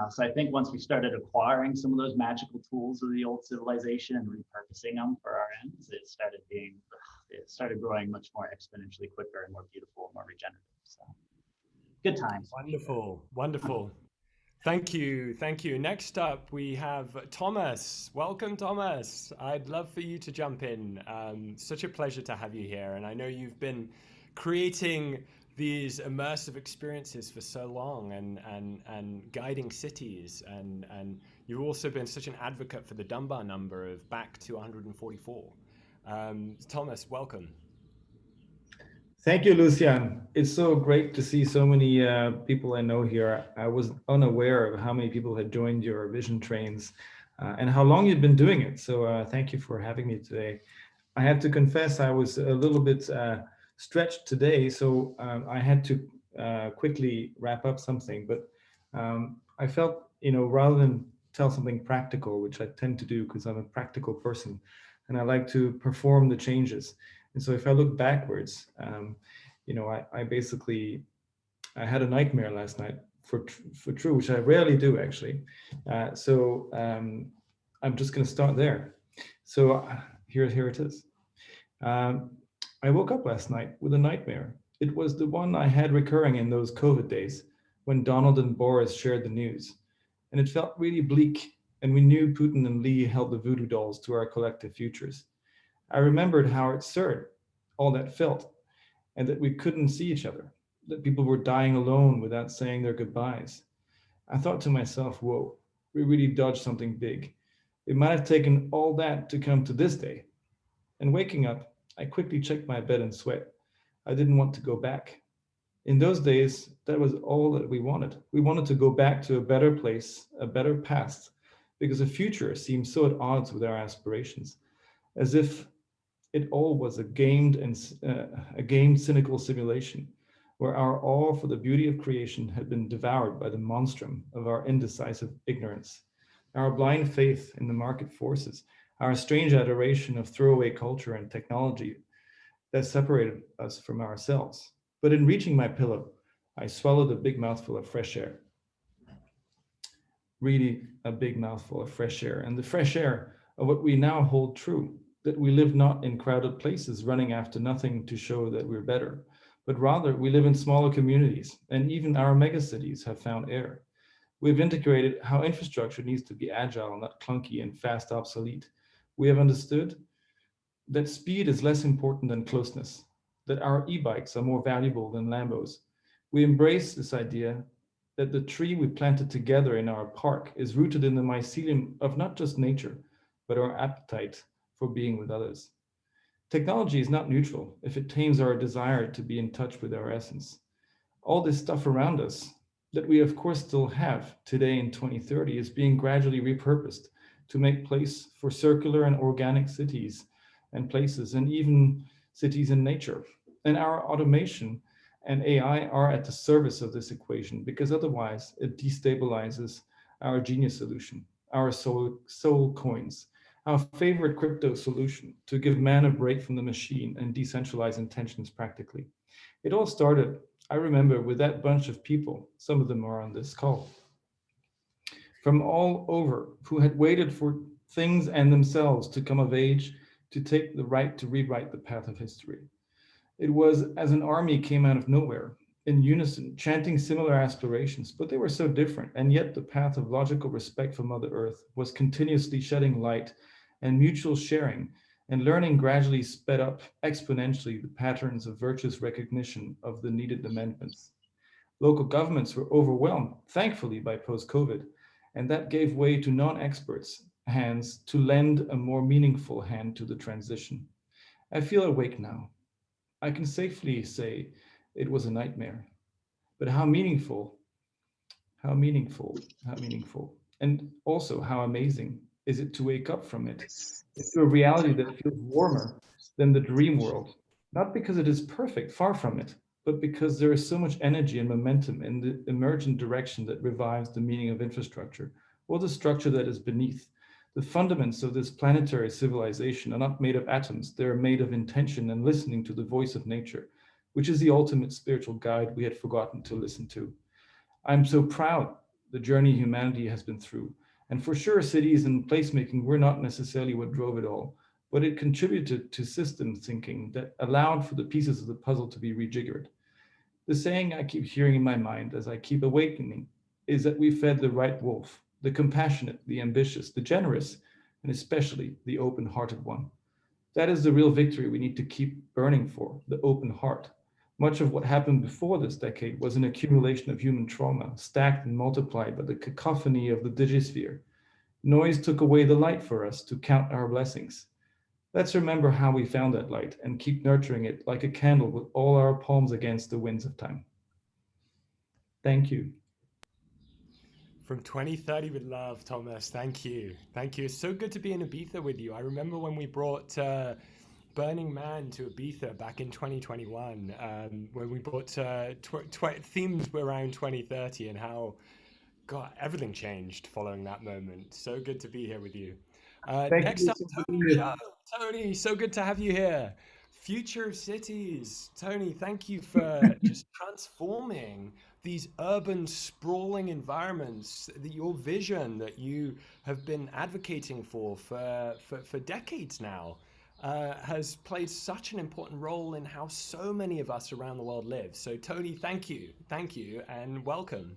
So I think once we started acquiring some of those magical tools of the old civilization and repurposing them for our ends, it started growing much more exponentially quicker and more beautiful and more regenerative. So good times. Wonderful. Thank you. Next up, we have Thomas. Welcome, Thomas. I'd love for you to jump in. Such a pleasure to have you here. And I know you've been creating these immersive experiences for so long, and guiding cities, and you've also been such an advocate for the Dunbar number of back to 144. Thomas, welcome. Thank you, Lucian. It's so great to see so many people I know here. I was unaware of how many people had joined your vision trains and how long you'd been doing it. So thank you for having me today. I have to confess I was a little bit stretched today, so I had to quickly wrap up something. But I felt, rather than tell something practical, which I tend to do because I'm a practical person, and I like to perform the changes. And so if I look backwards, I basically had a nightmare last night for true, which I rarely do actually. So I'm just going to start there. So here it is. I woke up last night with a nightmare. It was the one I had recurring in those COVID days when Donald and Boris shared the news. And it felt really bleak, and we knew Putin and Lee held the voodoo dolls to our collective futures. I remembered how absurd all that felt, and that we couldn't see each other, that people were dying alone without saying their goodbyes. I thought to myself, whoa, we really dodged something big. It might have taken all that to come to this day. And waking up, I quickly checked my bed and sweat. I didn't want to go back. In those days, that was all that we wanted. We wanted to go back to a better place, a better past, because the future seemed so at odds with our aspirations, as if it all was a gamed, cynical simulation, where our awe for the beauty of creation had been devoured by the monstrum of our indecisive ignorance, our blind faith in the market forces, our strange adoration of throwaway culture and technology that separated us from ourselves. But in reaching my pillow, I swallowed a big mouthful of fresh air. Really a big mouthful of fresh air, and the fresh air of what we now hold true, that we live not in crowded places running after nothing to show that we're better, but rather we live in smaller communities, and even our megacities have found air. We've integrated how infrastructure needs to be agile, not clunky and fast obsolete. We have understood that speed is less important than closeness, that our e-bikes are more valuable than Lambos. We embrace this idea that the tree we planted together in our park is rooted in the mycelium of not just nature, but our appetite for being with others. Technology is not neutral if it tames our desire to be in touch with our essence. All this stuff around us that we of course still have today in 2030 is being gradually repurposed to make place for circular and organic cities and places, and even cities in nature. And our automation and AI are at the service of this equation, because otherwise it destabilizes our genius solution, our soul coins, our favorite crypto solution to give man a break from the machine and decentralize intentions practically. It all started, I remember, with that bunch of people, some of them are on this call, from all over, who had waited for things and themselves to come of age, to take the right to rewrite the path of history. It was as an army came out of nowhere, in unison, chanting similar aspirations, but they were so different, and yet the path of logical respect for Mother Earth was continuously shedding light, and mutual sharing and learning gradually sped up exponentially the patterns of virtuous recognition of the needed amendments. Local governments were overwhelmed, thankfully, by post-COVID, and that gave way to non-experts' hands to lend a more meaningful hand to the transition. I feel awake now. I can safely say it was a nightmare, but how meaningful, and also how amazing is it to wake up from it into a reality that feels warmer than the dream world, not because it is perfect, far from it, but because there is so much energy and momentum in the emergent direction that revives the meaning of infrastructure, or the structure that is beneath. The fundaments of this planetary civilization are not made of atoms, they are made of intention and listening to the voice of nature, which is the ultimate spiritual guide we had forgotten to listen to. I'm so proud the journey humanity has been through. And for sure, cities and placemaking were not necessarily what drove it all, but it contributed to system thinking that allowed for the pieces of the puzzle to be rejiggered. The saying I keep hearing in my mind as I keep awakening is that we fed the right wolf, the compassionate, the ambitious, the generous, and especially the open-hearted one. That is the real victory we need to keep burning for, the open heart. Much of what happened before this decade was an accumulation of human trauma, stacked and multiplied by the cacophony of the digisphere. Noise took away the light for us to count our blessings. Let's remember how we found that light and keep nurturing it like a candle with all our palms against the winds of time. Thank you. From 2030 with love, Thomas. Thank you. Thank you. It's so good to be in Ibiza with you. I remember when we brought Burning Man to Ibiza back in 2021, when we brought themes around 2030 and how, God, everything changed following that moment. So good to be here with you. Next up, Tony. Oh, Tony, so good to have you here. Future of cities. Tony, thank you for just transforming these urban sprawling environments, your vision that you have been advocating for decades now. Has played such an important role in how so many of us around the world live. So Tony, thank you, and welcome.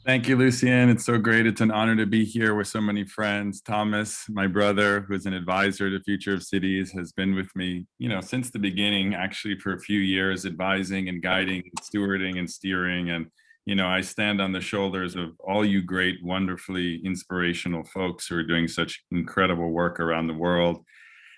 Thank you, Lucian. It's so great. It's an honor to be here with so many friends. Thomas, my brother, who's an advisor to Future of Cities, has been with me, since the beginning, actually for a few years, advising and guiding, stewarding and steering. And, I stand on the shoulders of all you great, wonderfully inspirational folks who are doing such incredible work around the world.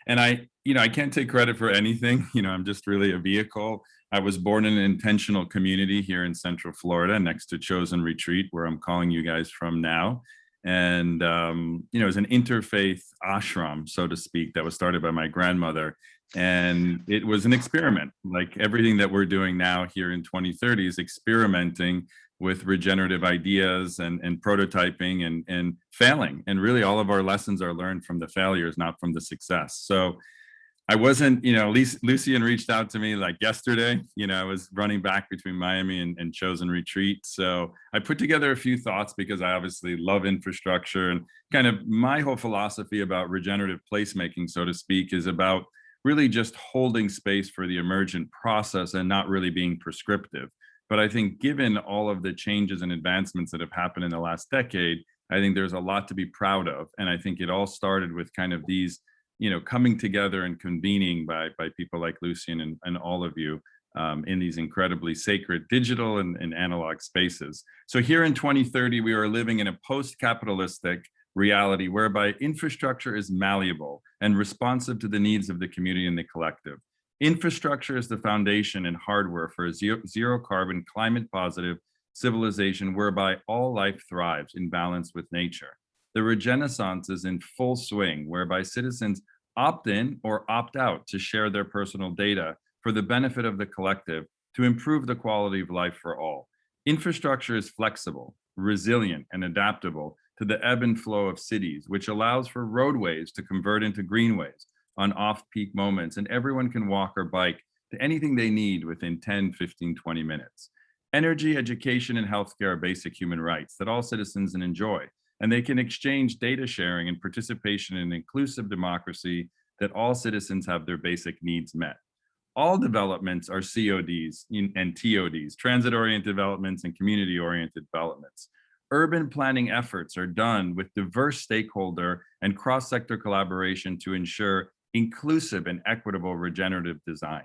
And I can't take credit for anything. I'm just really a vehicle. I was born in an intentional community here in Central Florida next to Chosen Retreat, where I'm calling you guys from now. And, it was an interfaith ashram, so to speak, that was started by my grandmother. And it was an experiment, like everything that we're doing now here in 2030 is experimenting with regenerative ideas and prototyping and failing. And really all of our lessons are learned from the failures, not from the success. So I wasn't, Lucian reached out to me like yesterday, I was running back between Miami and Chosen Retreat. So I put together a few thoughts because I obviously love infrastructure, and kind of my whole philosophy about regenerative placemaking, so to speak, is about really just holding space for the emergent process and not really being prescriptive. But I think given all of the changes and advancements that have happened in the last decade, I think there's a lot to be proud of. And I think it all started with kind of these coming together and convening by people like Lucian and all of you in these incredibly sacred digital and analog spaces. So here in 2030, we are living in a post-capitalistic, reality whereby infrastructure is malleable and responsive to the needs of the community and the collective. Infrastructure is the foundation and hardware for a zero carbon, climate positive civilization whereby all life thrives in balance with nature. The Regeneissance is in full swing, whereby citizens opt in or opt out to share their personal data for the benefit of the collective to improve the quality of life for all. Infrastructure is flexible, resilient, and adaptable to the ebb and flow of cities, which allows for roadways to convert into greenways on off-peak moments, and everyone can walk or bike to anything they need within 10, 15, 20 minutes. Energy, education, and healthcare are basic human rights that all citizens enjoy, and they can exchange data sharing and participation in an inclusive democracy that all citizens have their basic needs met. All developments are CODs and TODs, transit-oriented developments and community-oriented developments. Urban planning efforts are done with diverse stakeholder and cross-sector collaboration to ensure inclusive and equitable regenerative design.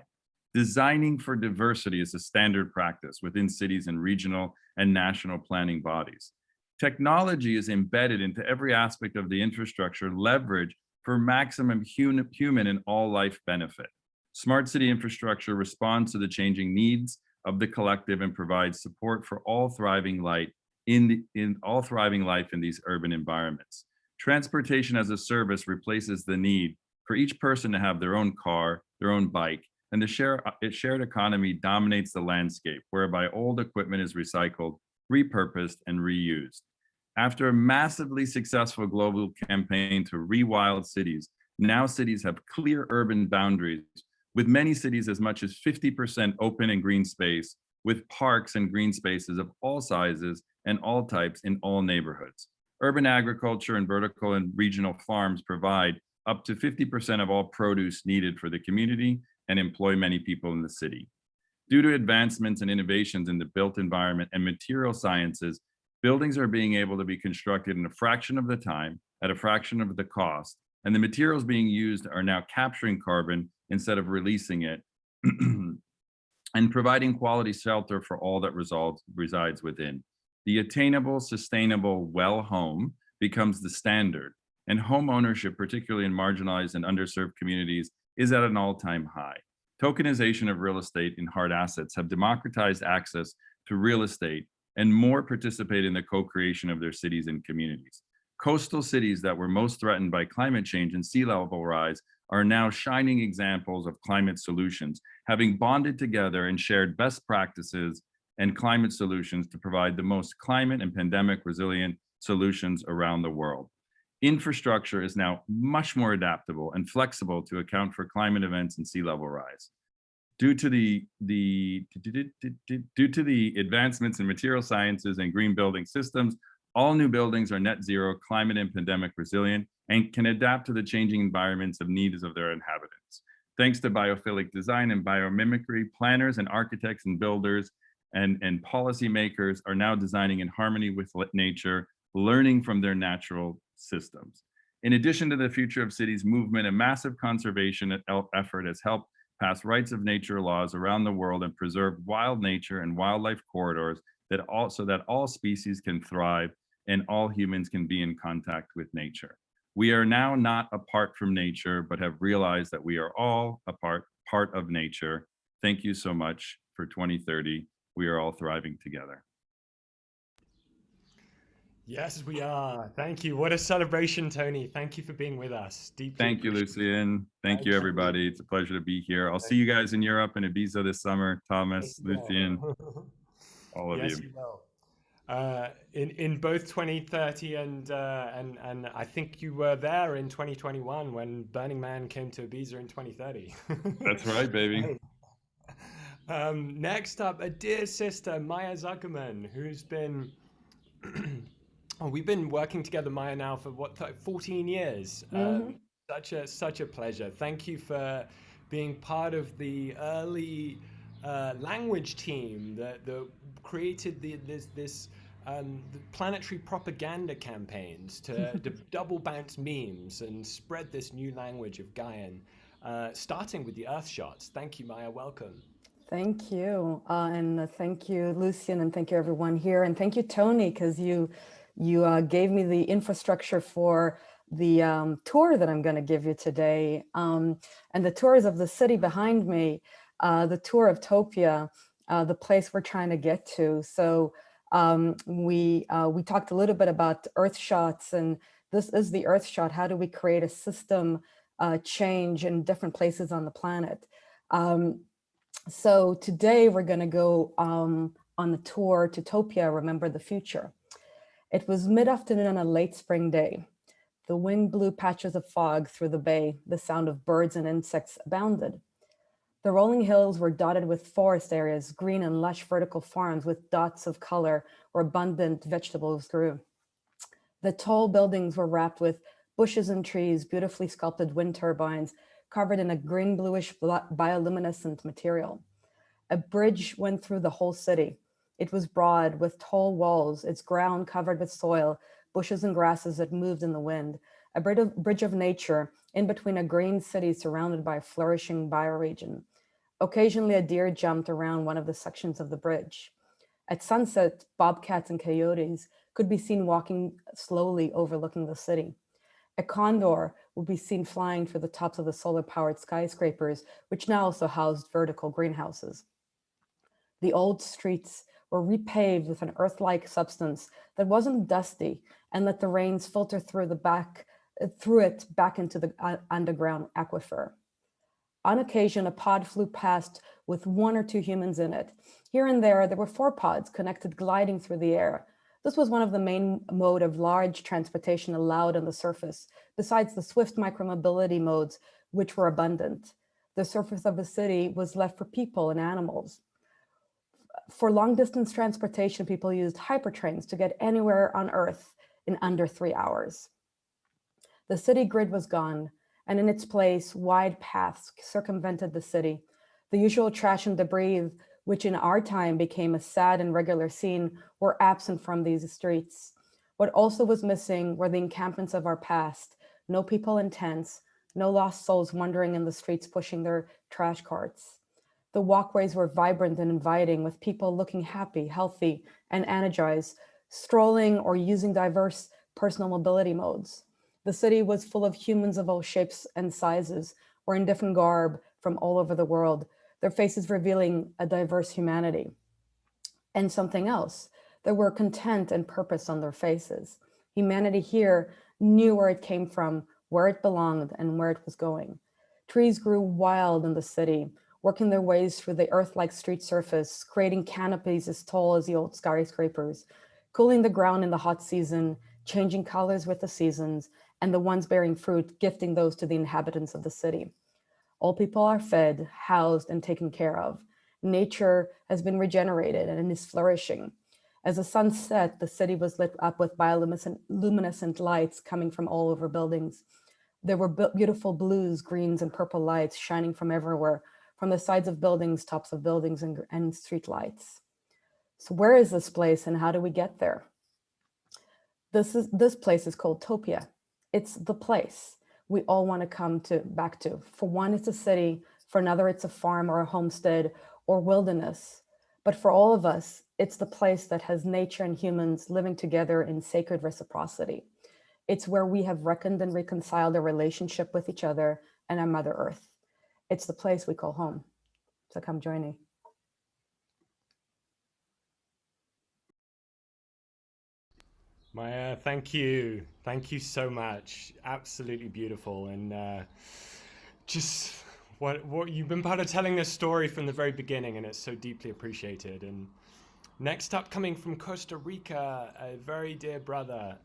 Designing for diversity is a standard practice within cities and regional and national planning bodies. Technology is embedded into every aspect of the infrastructure leverage for maximum human and all life benefit. Smart city infrastructure responds to the changing needs of the collective and provides support for all thriving life in these urban environments. Transportation as a service replaces the need for each person to have their own car, their own bike, and the shared economy dominates the landscape, whereby old equipment is recycled, repurposed, and reused. After a massively successful global campaign to rewild cities, now cities have clear urban boundaries, with many cities as much as 50% open and green space, with parks and green spaces of all sizes and all types in all neighborhoods. Urban agriculture and vertical and regional farms provide up to 50% of all produce needed for the community and employ many people in the city. Due to advancements and innovations in the built environment and material sciences, buildings are being able to be constructed in a fraction of the time, at a fraction of the cost, and the materials being used are now capturing carbon instead of releasing it, and providing quality shelter for all that resides within. The attainable, sustainable, well home becomes the standard, and home ownership, particularly in marginalized and underserved communities, is at an all-time high. Tokenization of real estate and hard assets have democratized access to real estate, and more participate in the co-creation of their cities and communities. Coastal cities that were most threatened by climate change and sea level rise are now shining examples of climate solutions, having bonded together and shared best practices and climate solutions to provide the most climate and pandemic resilient solutions around the world. Infrastructure is now much more adaptable and flexible to account for climate events and sea level rise. Due to the advancements in material sciences and green building systems, all new buildings are net zero, climate and pandemic resilient, and can adapt to the changing environments of needs of their inhabitants. Thanks to biophilic design and biomimicry, planners and architects and builders and policymakers are now designing in harmony with nature, learning from their natural systems. In addition to the Future of Cities movement, a massive conservation effort has helped pass rights of nature laws around the world and preserve wild nature and wildlife corridors so that all species can thrive and all humans can be in contact with nature. We are now not apart from nature, but have realized that we are all a part of nature. Thank you so much for 2030. We are all thriving together. Yes, we are. Thank you. What a celebration, Tony. Thank you for being with us. Thank you, Lucian. Thank you, everybody. It's a pleasure to be here. I'll see you guys in Europe and Ibiza this summer. Thomas, Lucian, all of you. Yes, you will. In both 2030 and I think you were there in 2021 when Burning Man came to Ibiza in 2030. That's right, baby. Next up, a dear sister, Maya Zuckerman, who's been we've been working together, Maya, now for 14 years. Such a pleasure. Thank you for being part of the early language team that created this planetary propaganda campaigns to double bounce memes and spread this new language of Gaian, starting with the Earth shots. Thank you, Maya. Welcome. Thank you. And thank you, Lucian, and thank you everyone here. And thank you, Tony, because you You gave me the infrastructure for the tour that I'm going to give you today. And the tours of the city behind me, the tour of Topia, the place we're trying to get to. So we talked a little bit about earth shots, and this is the earth shot. How do we create a system change in different places on the planet? So today we're going to go on the tour to Topia, Remember the Future. It was mid-afternoon on a late spring day. The wind blew patches of fog through the bay. The sound of birds and insects abounded. The rolling hills were dotted with forest areas, green and lush vertical farms with dots of color where abundant vegetables grew. The tall buildings were wrapped with bushes and trees, beautifully sculpted wind turbines, covered in a green-bluish bioluminescent material. A bridge went through the whole city. It was broad with tall walls, its ground covered with soil, bushes and grasses that moved in the wind, a bridge of nature in between a green city surrounded by a flourishing bioregion. Occasionally, a deer jumped around one of the sections of the bridge. At sunset, bobcats and coyotes could be seen walking slowly overlooking the city. A condor would be seen flying through the tops of the solar-powered skyscrapers, which now also housed vertical greenhouses. The old streets were repaved with an earth-like substance that wasn't dusty and let the rains filter through it back into the underground aquifer. On occasion, a pod flew past with 1 or 2 humans in it. Here and there were 4 pods connected, gliding through the air. This was one of the main mode of large transportation allowed on the surface, besides the swift micromobility modes, which were abundant. The surface of the city was left for people and animals. For long distance transportation, people used hypertrains to get anywhere on Earth in under 3 hours. The city grid was gone, and in its place, wide paths circumvented the city. The usual trash and debris, which in our time became a sad and regular scene, were absent from these streets. What also was missing were the encampments of our past. No people in tents, no lost souls wandering in the streets pushing their trash carts. The walkways were vibrant and inviting, with people looking happy, healthy, and energized, strolling or using diverse personal mobility modes. The city was full of humans of all shapes and sizes, wearing different garb from all over the world, their faces revealing a diverse humanity. And something else, there were content and purpose on their faces. Humanity here knew where it came from, where it belonged, and where it was going. Trees grew wild in the city, working their ways through the earth-like street surface, creating canopies as tall as the old skyscrapers, cooling the ground in the hot season, changing colors with the seasons, and the ones bearing fruit, gifting those to the inhabitants of the city. All people are fed, housed, and taken care of. Nature has been regenerated and is flourishing. As the sun set, the city was lit up with bioluminescent lights coming from all over buildings. There were beautiful blues, greens, and purple lights shining from everywhere, from the sides of buildings, tops of buildings, and street lights. So where is this place and how do we get there? This place is called Topia. It's the place we all want to come back to. For one, it's a city. For another, it's a farm or a homestead or wilderness. But for all of us, it's the place that has nature and humans living together in sacred reciprocity. It's where we have reckoned and reconciled a relationship with each other and our Mother Earth. It's the place we call home. So come join me. Maya, thank you. Thank you so much. Absolutely beautiful. And just what you've been part of telling this story from the very beginning, and it's so deeply appreciated. And next up, coming from Costa Rica, a very dear brother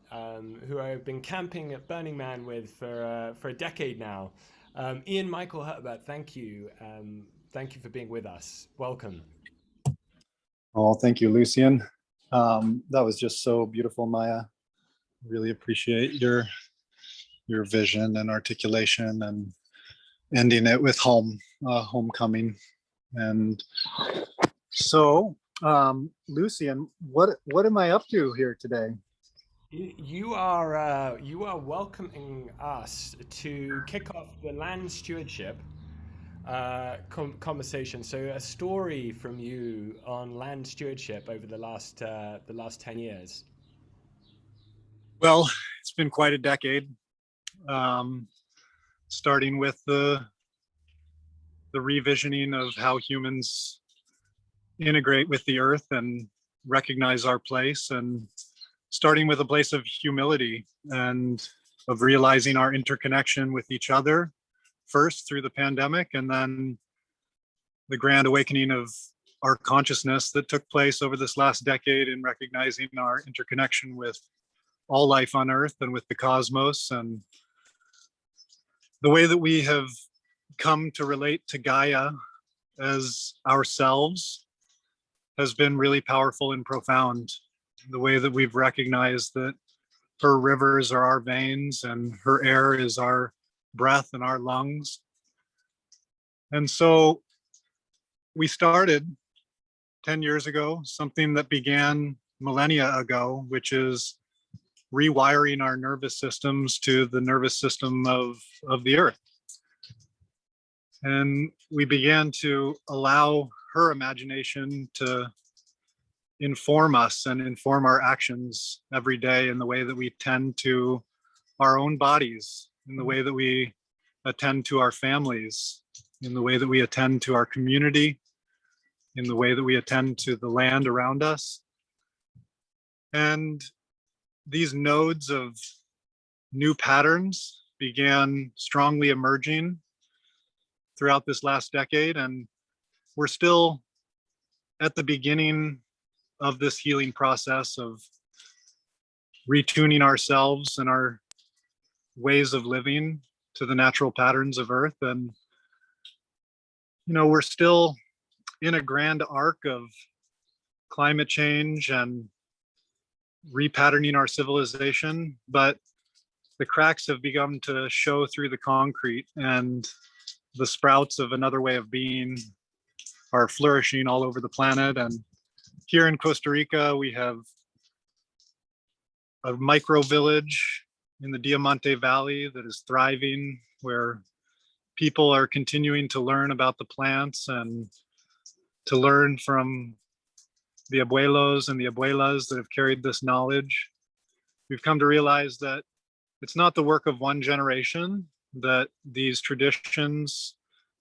who I've been camping at Burning Man with for a decade now. Ian Michael Hébert, thank you. Thank you for being with us. Welcome. Oh, thank you, Lucian. That was just so beautiful, Maya. Really appreciate your vision and articulation and ending it with homecoming. And so, Lucian, what am I up to here today? You are welcoming us to kick off the land stewardship conversation. So a story from you on land stewardship over the last 10 years. Well, it's been quite a decade, starting with the revisioning of how humans integrate with the earth and recognize our place, and starting with a place of humility and of realizing our interconnection with each other first through the pandemic, and then the grand awakening of our consciousness that took place over this last decade in recognizing our interconnection with all life on earth and with the cosmos, and the way that we have come to relate to Gaia as ourselves has been really powerful and profound. The way that we've recognized that her rivers are our veins and her air is our breath and our lungs. And so we started 10 years ago, something that began millennia ago, which is rewiring our nervous systems to the nervous system of the earth. And we began to allow her imagination to inform us and inform our actions every day in the way that we tend to our own bodies, in the way that we attend to our families, in the way that we attend to our community, in the way that we attend to the land around us. And these nodes of new patterns began strongly emerging throughout this last decade, and we're still at the beginning of this healing process of retuning ourselves and our ways of living to the natural patterns of earth. And we're still in a grand arc of climate change and repatterning our civilization, but the cracks have begun to show through the concrete, and the sprouts of another way of being are flourishing all over the planet. And here in Costa Rica, we have a micro village in the Diamante Valley that is thriving, where people are continuing to learn about the plants and to learn from the abuelos and the abuelas that have carried this knowledge. We've come to realize that it's not the work of one generation, that these traditions,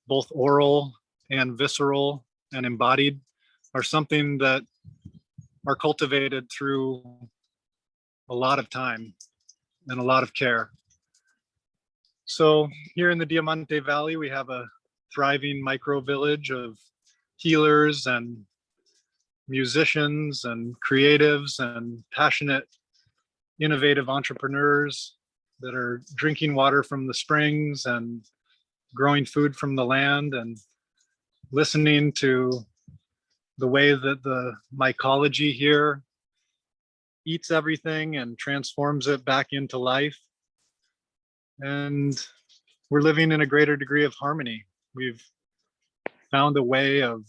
both oral and visceral and embodied, are something that are cultivated through a lot of time and a lot of care. So here in the Diamante Valley, we have a thriving micro village of healers and musicians and creatives and passionate, innovative entrepreneurs that are drinking water from the springs and growing food from the land and listening to the way that the mycology here eats everything and transforms it back into life. And we're living in a greater degree of harmony. We've found a way of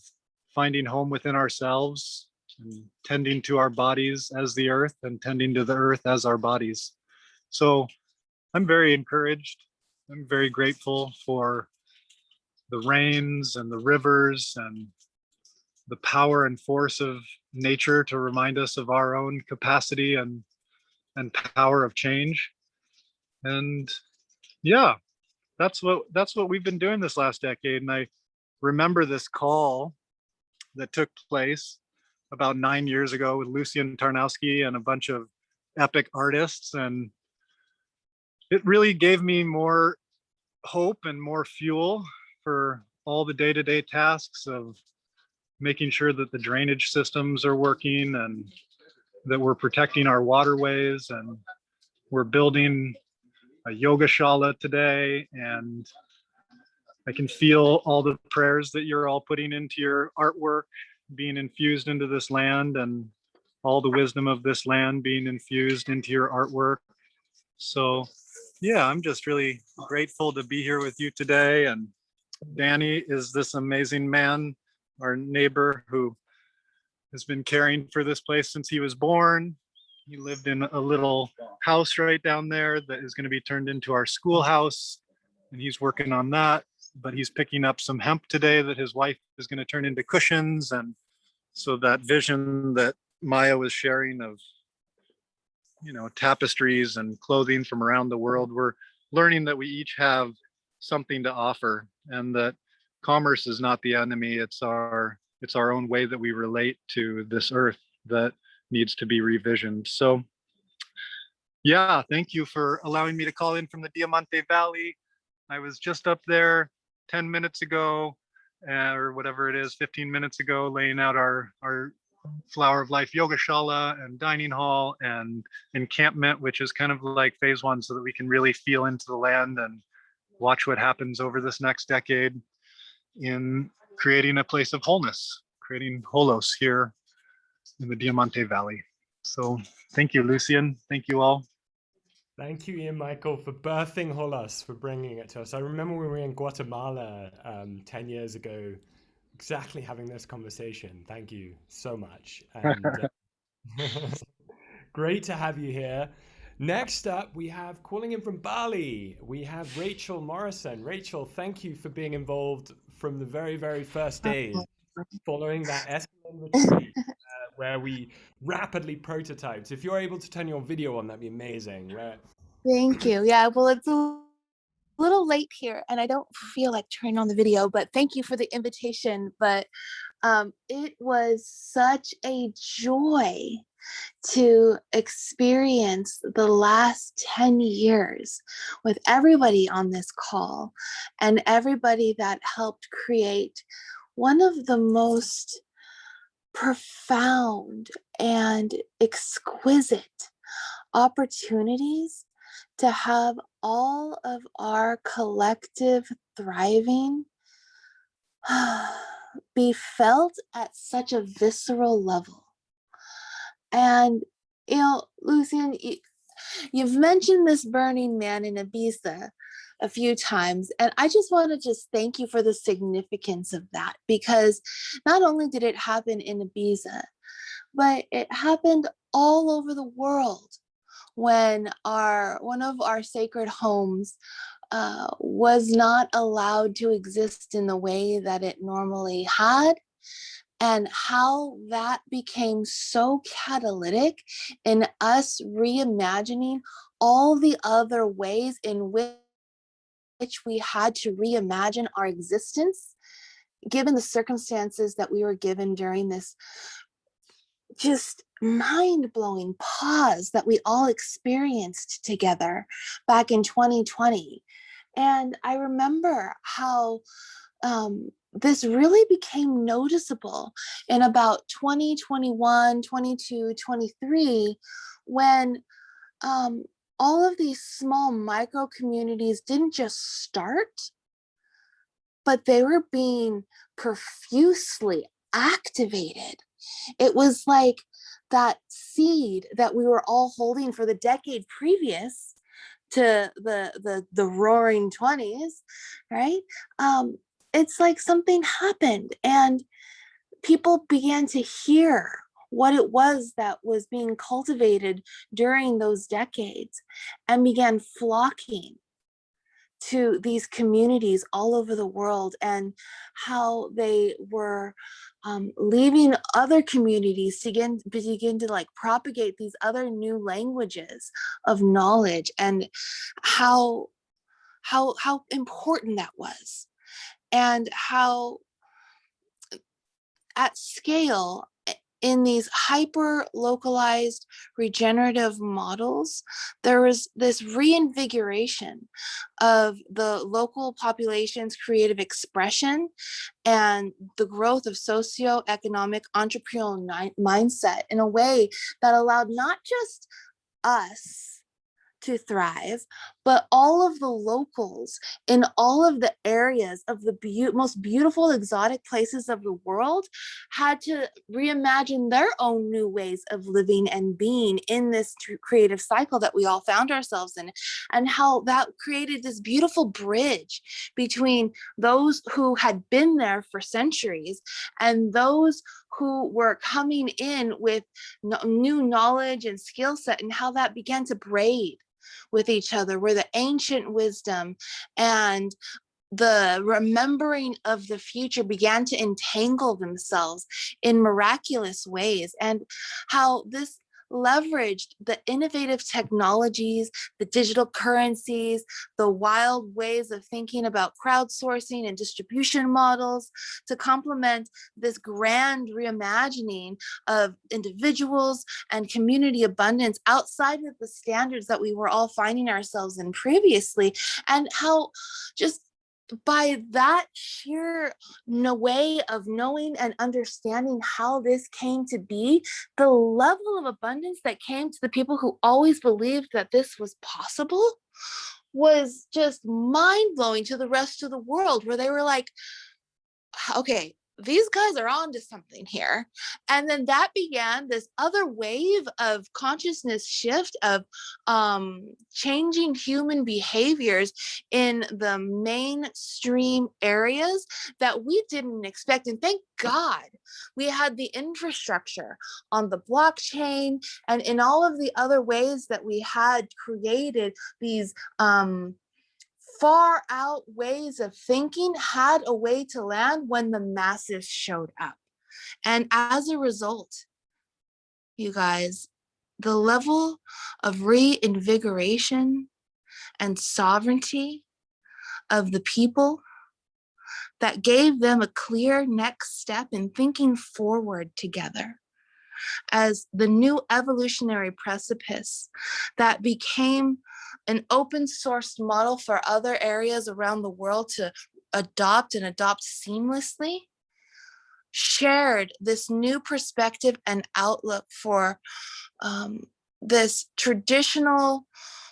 finding home within ourselves and tending to our bodies as the earth and tending to the earth as our bodies. So I'm very encouraged. I'm very grateful for the rains and the rivers and the power and force of nature to remind us of our own capacity and power of change. And yeah, that's what we've been doing this last decade. And I remember this call that took place about 9 years ago with Lucian Tarnowski and a bunch of epic artists, and it really gave me more hope and more fuel for all the day-to-day tasks of making sure that the drainage systems are working and that we're protecting our waterways, and we're building a yoga shala today. And I can feel all the prayers that you're all putting into your artwork being infused into this land, and all the wisdom of this land being infused into your artwork. So yeah, I'm just really grateful to be here with you today. And Danny is this amazing man, our neighbor, who has been caring for this place since he was born. He lived in a little house right down there that is going to be turned into our schoolhouse, and he's working on that. But he's picking up some hemp today that his wife is going to turn into cushions. And so that vision that Maya was sharing of tapestries and clothing from around the world, we're learning that we each have something to offer, and that commerce is not the enemy. It's our own way that we relate to this earth that needs to be revisioned. So yeah, thank you for allowing me to call in from the Diamante Valley. I was just up there 10 minutes ago, or whatever it is, 15 minutes ago, laying out our Flower of Life yoga shala and dining hall and encampment, which is kind of like phase one, so that we can really feel into the land and watch what happens over this next decade in creating a place of wholeness, creating holos here in the Diamante Valley. So thank you, Lucian. Thank you all. Thank you, Ian Michael, for birthing Holos, for bringing it to us. I remember when we were in Guatemala 10 years ago, exactly having this conversation. Thank you so much. And great to have you here. Next up, we have, calling in from Bali, we have Rachel Morrison. Rachel, thank you for being involved from the very, very first days following that Esalen retreat, where we rapidly prototyped. If you're able to turn your video on, that'd be amazing. Thank you. Yeah, well, it's a little late here and I don't feel like turning on the video, but thank you for the invitation. But it was such a joy to experience the last 10 years with everybody on this call and everybody that helped create one of the most profound and exquisite opportunities to have all of our collective thriving be felt at such a visceral level. And, Lucian, you've mentioned this Burning Man in Ibiza a few times, and I just want to thank you for the significance of that, because not only did it happen in Ibiza, but it happened all over the world when one of our sacred homes was not allowed to exist in the way that it normally had, and how that became so catalytic in us reimagining all the other ways in which we had to reimagine our existence, given the circumstances that we were given during this just mind-blowing pause that we all experienced together back in 2020. And I remember how this really became noticeable in about 2021, 22, 23, when all of these small micro communities didn't just start, but they were being profusely activated. It was like that seed that we were all holding for the decade previous to the roaring 20s, right? It's like something happened and people began to hear what it was that was being cultivated during those decades and began flocking to these communities all over the world, and how they were leaving other communities to begin to like propagate these other new languages of knowledge, and how important that was, and how at scale in these hyper localized regenerative models, there was this reinvigoration of the local population's creative expression and the growth of socioeconomic entrepreneurial mindset in a way that allowed not just us to thrive, but all of the locals in all of the areas of the most beautiful exotic places of the world had to reimagine their own new ways of living and being in this creative cycle that we all found ourselves in, and how that created this beautiful bridge between those who had been there for centuries and those who were coming in with new knowledge and skill set, and how that began to braid with each other, where the ancient wisdom and the remembering of the future began to entangle themselves in miraculous ways, and how this leveraged the innovative technologies, the digital currencies, the wild ways of thinking about crowdsourcing and distribution models to complement this grand reimagining of individuals and community abundance outside of the standards that we were all finding ourselves in previously, and how just by that sheer way of knowing and understanding how this came to be, the level of abundance that came to the people who always believed that this was possible was just mind-blowing to the rest of the world, where they were like, okay, these guys are on to something here. And then that began this other wave of consciousness shift of changing human behaviors in the mainstream areas that we didn't expect. And thank God we had the infrastructure on the blockchain and in all of the other ways that we had created these far out ways of thinking had a way to land when the masses showed up. And as a result, you guys, the level of reinvigoration and sovereignty of the people that gave them a clear next step in thinking forward together as the new evolutionary precipice that became an open source model for other areas around the world to adopt seamlessly, shared this new perspective and outlook for this traditional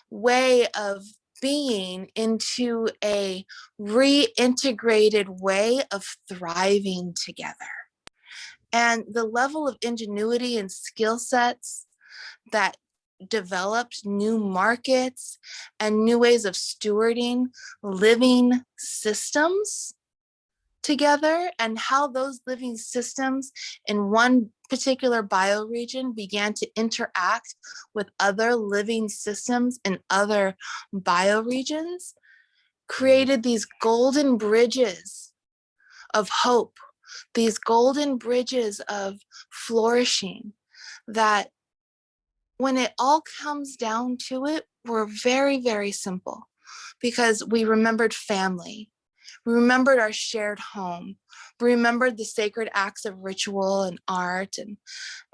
way of being into a reintegrated way of thriving together. And the level of ingenuity and skill sets that developed new markets and new ways of stewarding living systems together, and how those living systems in one particular bioregion began to interact with other living systems in other bioregions, created these golden bridges of hope, these golden bridges of flourishing that, when it all comes down to it, were very, very simple, because we remembered family, we remembered our shared home, we remembered the sacred acts of ritual and art and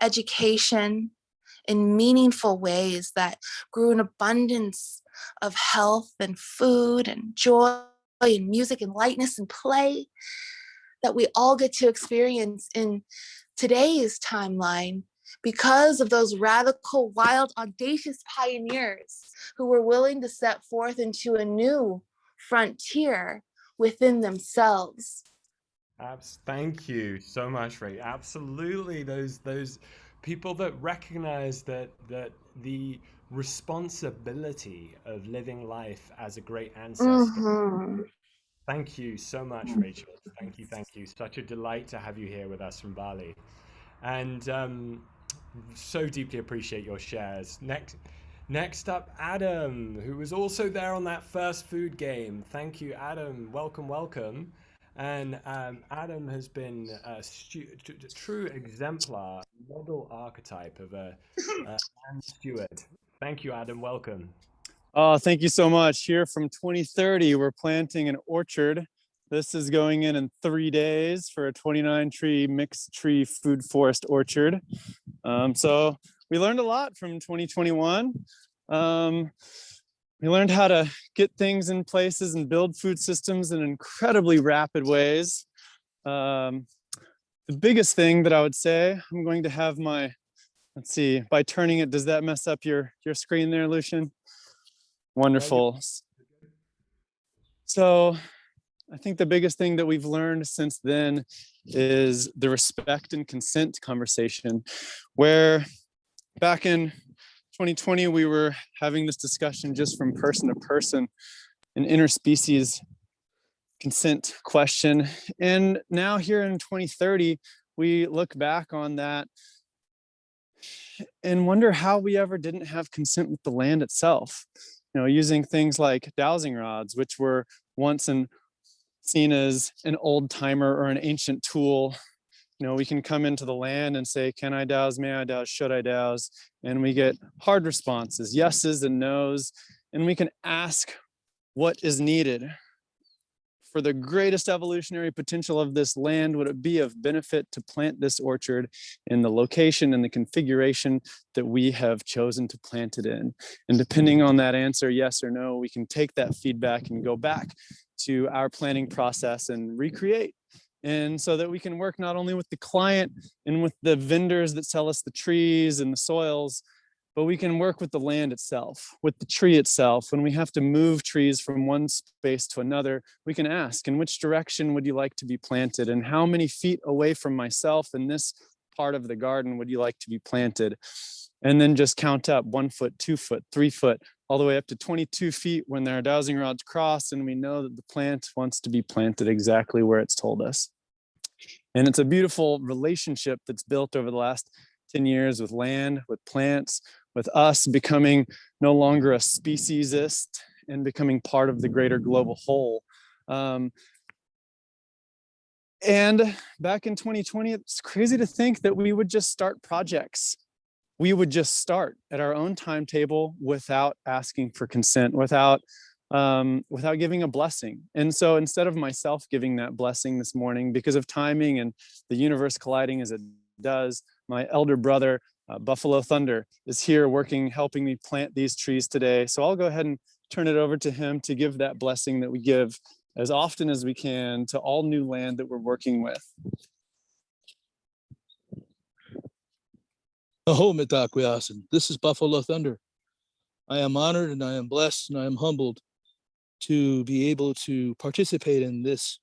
education in meaningful ways that grew an abundance of health and food and joy and music and lightness and play that we all get to experience in today's timeline, because of those radical, wild, audacious pioneers who were willing to set forth into a new frontier within themselves. Thank you so much, Ray. Absolutely, those people that recognize that the responsibility of living life as a great ancestor. Mm-hmm. Thank you so much, Rachel. Thank you, thank you. Such a delight to have you here with us from Bali. And so deeply appreciate your shares. Next up, Adam, who was also there on that first food game. Thank you, Adam. Welcome. And Adam has been a true exemplar, model archetype of a land steward. Thank you, Adam. Welcome. Oh, thank you so much. Here from 2030, we're planting an orchard. This is going in 3 days for a 29-tree mixed tree food forest orchard. So we learned a lot from 2021. We learned how to get things in places and build food systems in incredibly rapid ways. The biggest thing that I would say, I'm going to have my, let's see, by turning it, does that mess up your screen there, Lucian? Wonderful. So I think the biggest thing that we've learned since then is the respect and consent conversation, where back in 2020, we were having this discussion just from person to person, an interspecies consent question. And now here in 2030, we look back on that and wonder how we ever didn't have consent with the land itself. You know, using things like dowsing rods, which were once seen as an old timer or an ancient tool, we can come into the land and say, can I douse, may I douse, should I douse? And we get hard responses, yeses and nos, and we can ask what is needed for the greatest evolutionary potential of this land. Would it be of benefit to plant this orchard in the location and the configuration that we have chosen to plant it in? And depending on that answer, yes or no, we can take that feedback and go back to our planning process and recreate. And so that we can work not only with the client and with the vendors that sell us the trees and the soils, but we can work with the land itself, with the tree itself. When we have to move trees from one space to another, we can ask, in which direction would you like to be planted? And how many feet away from myself in this part of the garden would you like to be planted? And then just count up 1 foot, 2 foot, 3 foot, all the way up to 22 feet when our dowsing rods cross, and we know that the plant wants to be planted exactly where it's told us. And it's a beautiful relationship that's built over the last 10 years with land, with plants, with us becoming no longer a speciesist and becoming part of the greater global whole. And back in 2020, it's crazy to think that we would just start projects. We would just start at our own timetable without asking for consent, without giving a blessing. And so instead of myself giving that blessing this morning, because of timing and the universe colliding as it does, my elder brother, Buffalo Thunder, is here working, helping me plant these trees today. So I'll go ahead and turn it over to him to give that blessing that we give as often as we can to all new land that we're working with. Aho Mitakwiasan. This is Buffalo Thunder. I am honored and I am blessed and I am humbled to be able to participate in this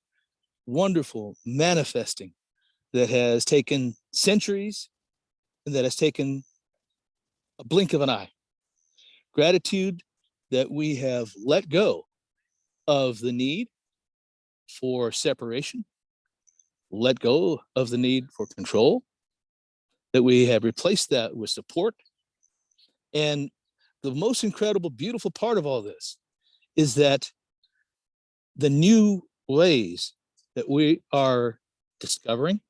wonderful manifesting that has taken centuries and that has taken a blink of an eye. Gratitude that we have let go of the need for separation, let go of the need for control, that we have replaced that with support. And the most incredible, beautiful part of all this is that the new ways that we are discovering,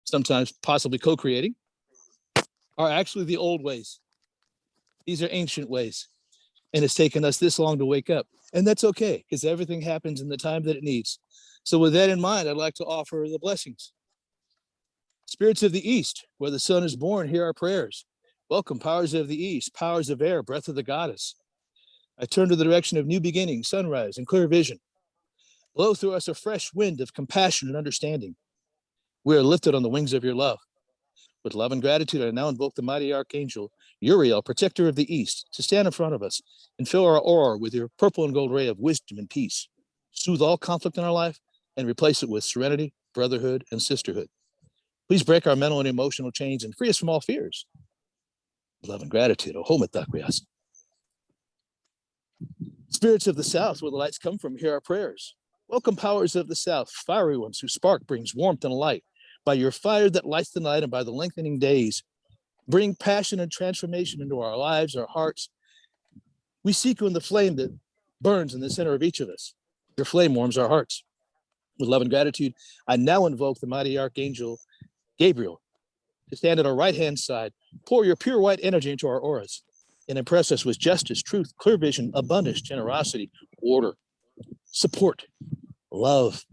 sometimes possibly co-creating, are actually the old ways. These are ancient ways. And it's taken us this long to wake up. And that's okay, because everything happens in the time that it needs. So with that in mind, I'd like to offer the blessings. Spirits of the East, where the sun is born, hear our prayers. Welcome, powers of the East, powers of air, breath of the goddess. I turn to the direction of new beginning, sunrise, and clear vision. Blow through us a fresh wind of compassion and understanding. We are lifted on the wings of your love. With love and gratitude, I now invoke the mighty archangel, Uriel, protector of the East, to stand in front of us and fill our aura with your purple and gold ray of wisdom and peace. Soothe all conflict in our life and replace it with serenity, brotherhood, and sisterhood. Please break our mental and emotional chains and free us from all fears. With love and gratitude, Aho Mitakwiasan. Spirits of the South, where the lights come from, hear our prayers. Welcome, powers of the South, fiery ones whose spark brings warmth and light. By your fire that lights the night and by the lengthening days, bring passion and transformation into our lives, our hearts. We seek you in the flame that burns in the center of each of us. Your flame warms our hearts. With love and gratitude, I now invoke the mighty archangel Gabriel to stand at our right-hand side, pour your pure white energy into our auras, and impress us with justice, truth, clear vision, abundance, generosity, order, support, love,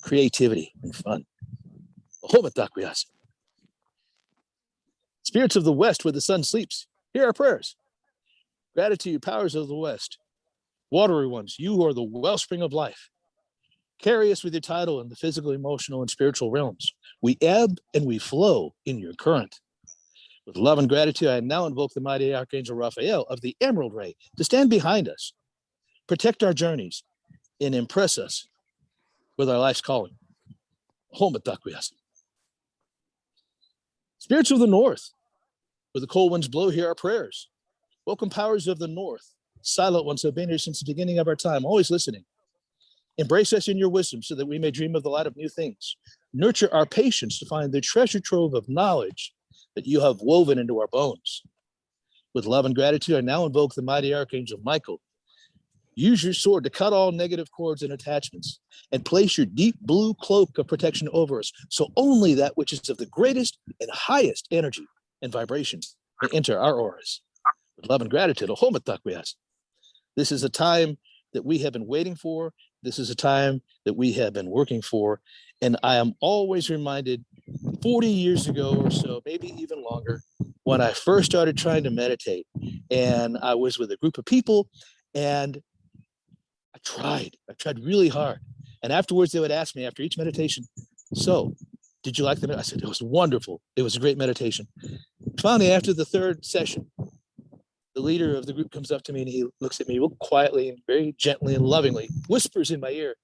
creativity, and fun. Spirits of the West, where the sun sleeps, hear our prayers. Gratitude, powers of the West, watery ones, you who are the wellspring of life. Carry us with your title in the physical, emotional, and spiritual realms. We ebb and we flow in your current. With love and gratitude, I now invoke the mighty Archangel Raphael of the Emerald Ray to stand behind us, protect our journeys, and impress us with our life's calling. Spirits of the North, where the cold winds blow, hear our prayers. Welcome, powers of the North, silent ones who have been here since the beginning of our time, always listening. Embrace us in your wisdom so that we may dream of the light of new things. Nurture our patience to find the treasure trove of knowledge that you have woven into our bones. With love and gratitude, I now invoke the mighty Archangel Michael Use your sword to cut all negative cords and attachments, and place your deep blue cloak of protection over us, so only that which is of the greatest and highest energy and vibration may enter our auras. With love and gratitude, this is a time that we have been waiting for. This is a time that we have been working for. And I am always reminded 40 years ago or so, maybe even longer, when I first started trying to meditate, and I was with a group of people, and I tried really hard. And afterwards they would ask me after each meditation, so did you like the meditation? I said, it was wonderful. It was a great meditation. Finally, after the third session, the leader of the group comes up to me and he looks at me real quietly and very gently and lovingly, whispers in my ear,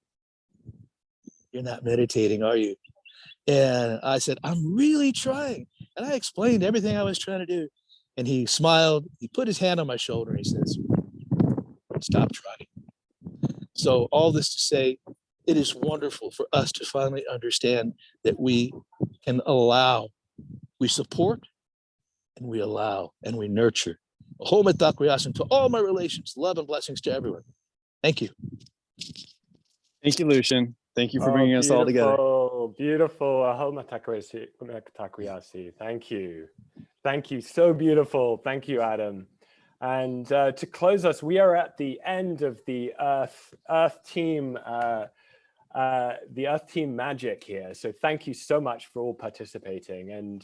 "You're not meditating, are you?" And I said, "I'm really trying." And I explained everything I was trying to do. And he smiled, he put his hand on my shoulder and he says, "Stop trying." So all this to say, it is wonderful for us to finally understand that we can allow, we support, and we allow, and we nurture. To all my relations, love and blessings to everyone. Thank you. Thank you, Lucian. Thank you for bringing us all together. Beautiful. Thank you. Thank you. So beautiful. Thank you, Adam. And to close us, we are at the end of the Earth Team magic here. So thank you so much for all participating. And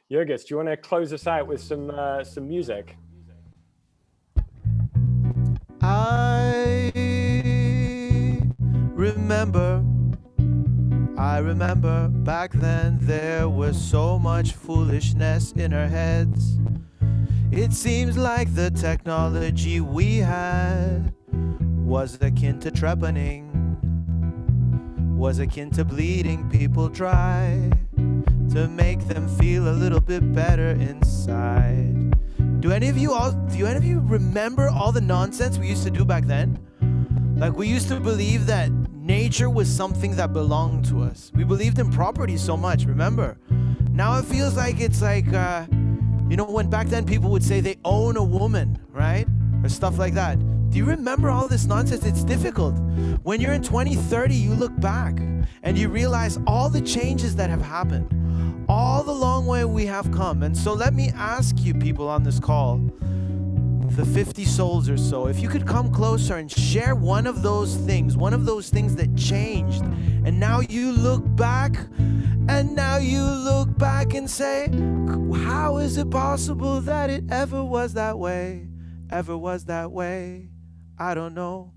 Jurgis, do you want to close us out with some music? I remember back then there was so much foolishness in our heads. It seems like the technology we had was akin to trepanning, was akin to bleeding people dry to make them feel a little bit better inside. Do any of you remember all the nonsense we used to do back then? Like, we used to believe that nature was something that belonged to us. We believed in property so much, remember? Now it feels like it's like, when back then people would say they own a woman, right? Or stuff like that. Do you remember all this nonsense? It's difficult. When you're in 2030, you look back and you realize all the changes that have happened, all the long way we have come. And so let me ask you people on this call, the 50 souls or so, if you could come closer and share one of those things that changed. And now you look back and say, how is it possible that it ever was that way? I don't know.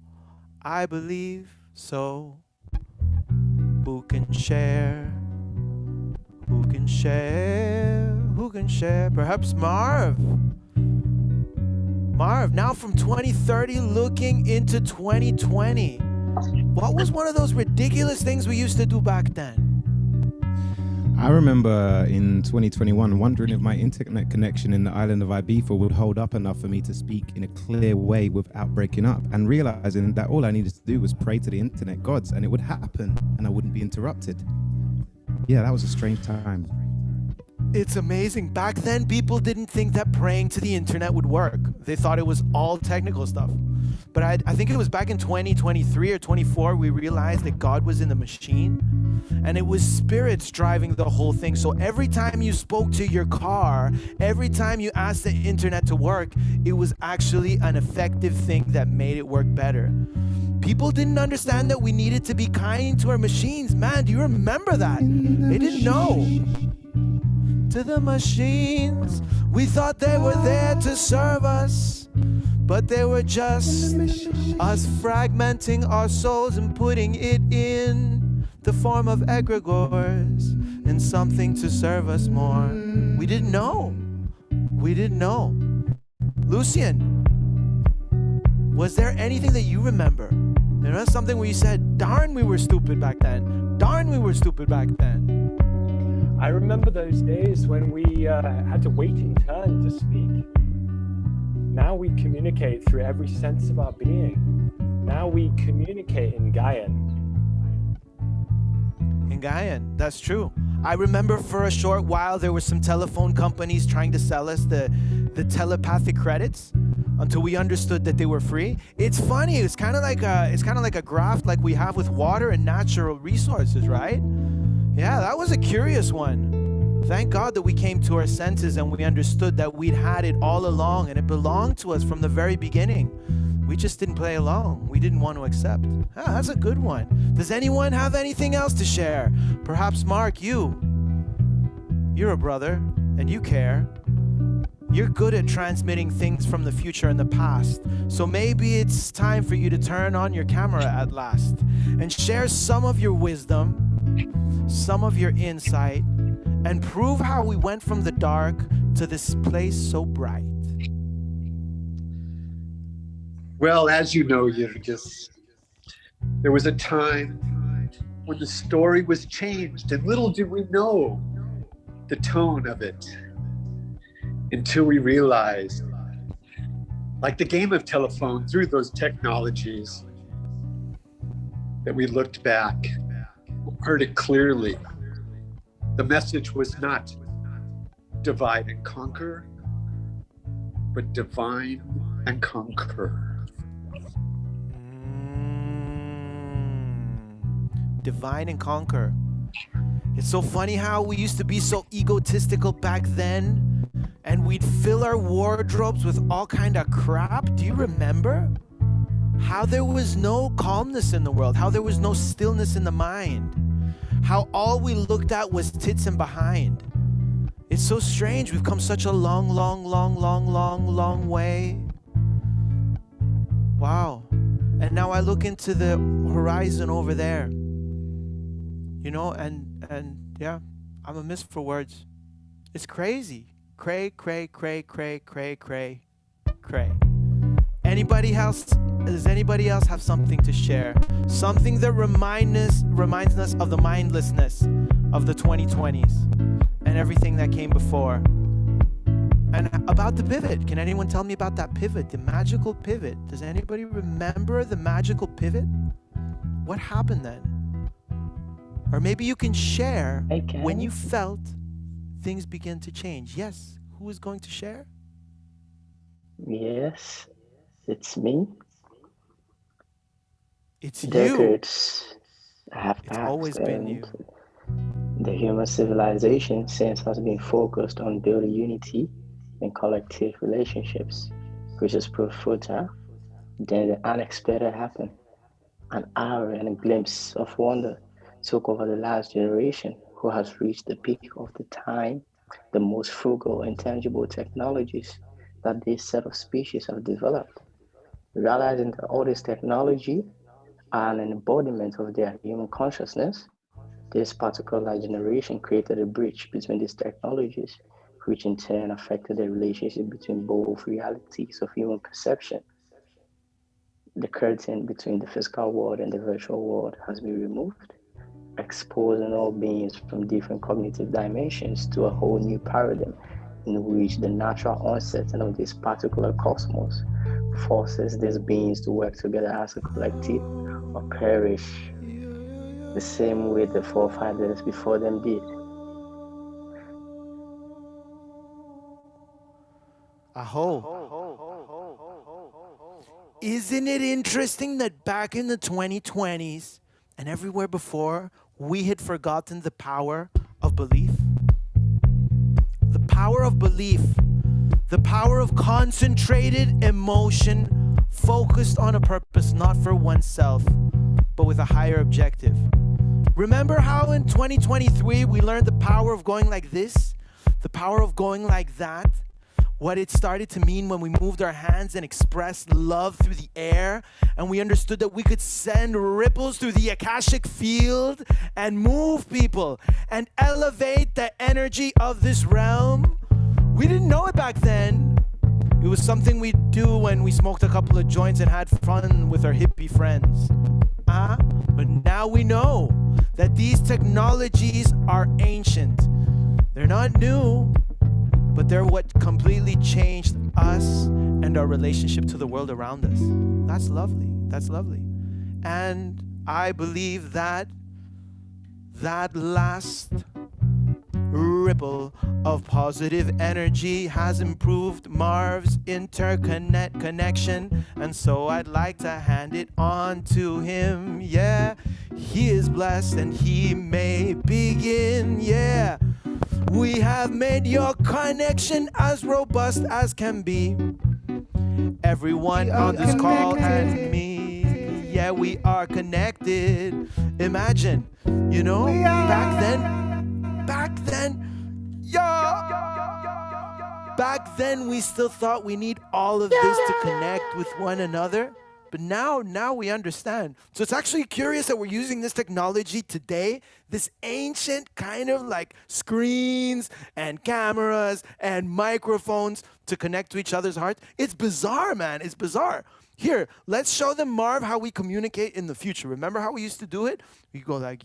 I believe so. Who can share? Who can share? Perhaps Marv, now from 2030 looking into 2020. What was one of those ridiculous things we used to do back then? I remember in 2021 wondering if my internet connection in the island of Ibiza would hold up enough for me to speak in a clear way without breaking up, and realizing that all I needed to do was pray to the internet gods and it would happen and I wouldn't be interrupted. Yeah, that was a strange time. It's amazing. Back then, people didn't think that praying to the internet would work. They thought it was all technical stuff. But I think it was back in 2023 or 24, we realized that God was in the machine and it was spirits driving the whole thing. So every time you spoke to your car, every time you asked the internet to work, it was actually an effective thing that made it work better. People didn't understand that we needed to be kind to our machines. Man, do you remember that? They didn't know. To the machines, we thought they were there to serve us, but they were just us fragmenting our souls and putting it in the form of egregores and something to serve us more. We didn't know. Lucian, was there anything that you remember? You know, something where you said, darn, we were stupid back then. I remember those days when we had to wait in turn to speak. Now we communicate through every sense of our being. Now we communicate in Gaian. That's true. I remember for a short while there were some telephone companies trying to sell us the the telepathic credits until we understood that they were free. It's funny. It's kind of like a graft like we have with water and natural resources, right? Yeah, that was a curious one. Thank God that we came to our senses and we understood that we'd had it all along and it belonged to us from the very beginning. We just didn't play along. We didn't want to accept. Ah, that's a good one. Does anyone have anything else to share? Perhaps Mark, you're a brother and you care. You're good at transmitting things from the future and the past. So maybe it's time for you to turn on your camera at last and share some of your wisdom, some of your insight, and prove how we went from the dark to this place so bright. Well, as you know, Jurgis, there was a time when the story was changed, and little did we know the tone of it until we realized, like the game of telephone, through those technologies, that we looked back, heard it clearly. The message was not divide and conquer, but divine and conquer. Divine and conquer. It's so funny how we used to be so egotistical back then, and we'd fill our wardrobes with all kind of crap. Do you remember? How there was no calmness in the world, how there was no stillness in the mind, how all we looked at was tits and behind. It's so strange. We've come such a long way. Wow. And now I look into the horizon over there. You know, and yeah, I'm a miss for words. It's crazy. Cray. Anybody else? Does anybody else have something to share? Something that reminds us of the mindlessness of the 2020s and everything that came before. And about the pivot. Can anyone tell me about that pivot, the magical pivot? Does anybody remember the magical pivot? What happened then? Or maybe you can share when you felt things begin to change. Yes, who is going to share? Yes, it's me. It's Decades have passed. It's always been you. The human civilization since has been focused on building unity and collective relationships, which is proved fertile. Then the unexpected happened. An hour and a glimpse of wonder took over the last generation, who has reached the peak of the time, the most frugal and tangible technologies that this set of species have developed. Realizing that all this technology are an embodiment of their human consciousness, this particular generation created a bridge between these technologies, which in turn affected the relationship between both realities of human perception. The curtain between the physical world and the virtual world has been removed, exposing all beings from different cognitive dimensions to a whole new paradigm in which the natural onset of this particular cosmos forces these beings to work together as a collective or perish the same way the forefathers before them did. Isn't it interesting that back in the 2020s and everywhere before, we had forgotten the power of belief? The power of belief, the power of concentrated emotion focused on a purpose, not for oneself, but with a higher objective. Remember how in 2023 we learned the power of going like this, the power of going like that? What it started to mean when we moved our hands and expressed love through the air, and we understood that we could send ripples through the Akashic field and move people and elevate the energy of this realm. We didn't know it back then. It was something we'd do when we smoked a couple of joints and had fun with our hippie friends. But now we know that these technologies are ancient. They're not new, but they're what completely changed us and our relationship to the world around us. That's lovely. That's lovely. And I believe that that last ripple of positive energy has improved Marv's connection, and so I'd like to hand it on to him. Yeah, he is blessed and he may begin. Yeah, we have made your connection as robust as can be. Everyone on this call and me, yeah, we are connected. Imagine, you know, back then we still thought we need all of this to connect with one another. But now we understand. So it's actually curious that we're using this technology today, this ancient kind of like screens and cameras and microphones to connect to each other's hearts. It's bizarre, man. It's bizarre. Here, let's show them, Marv, how we communicate in the future. Remember how we used to do it? We go like,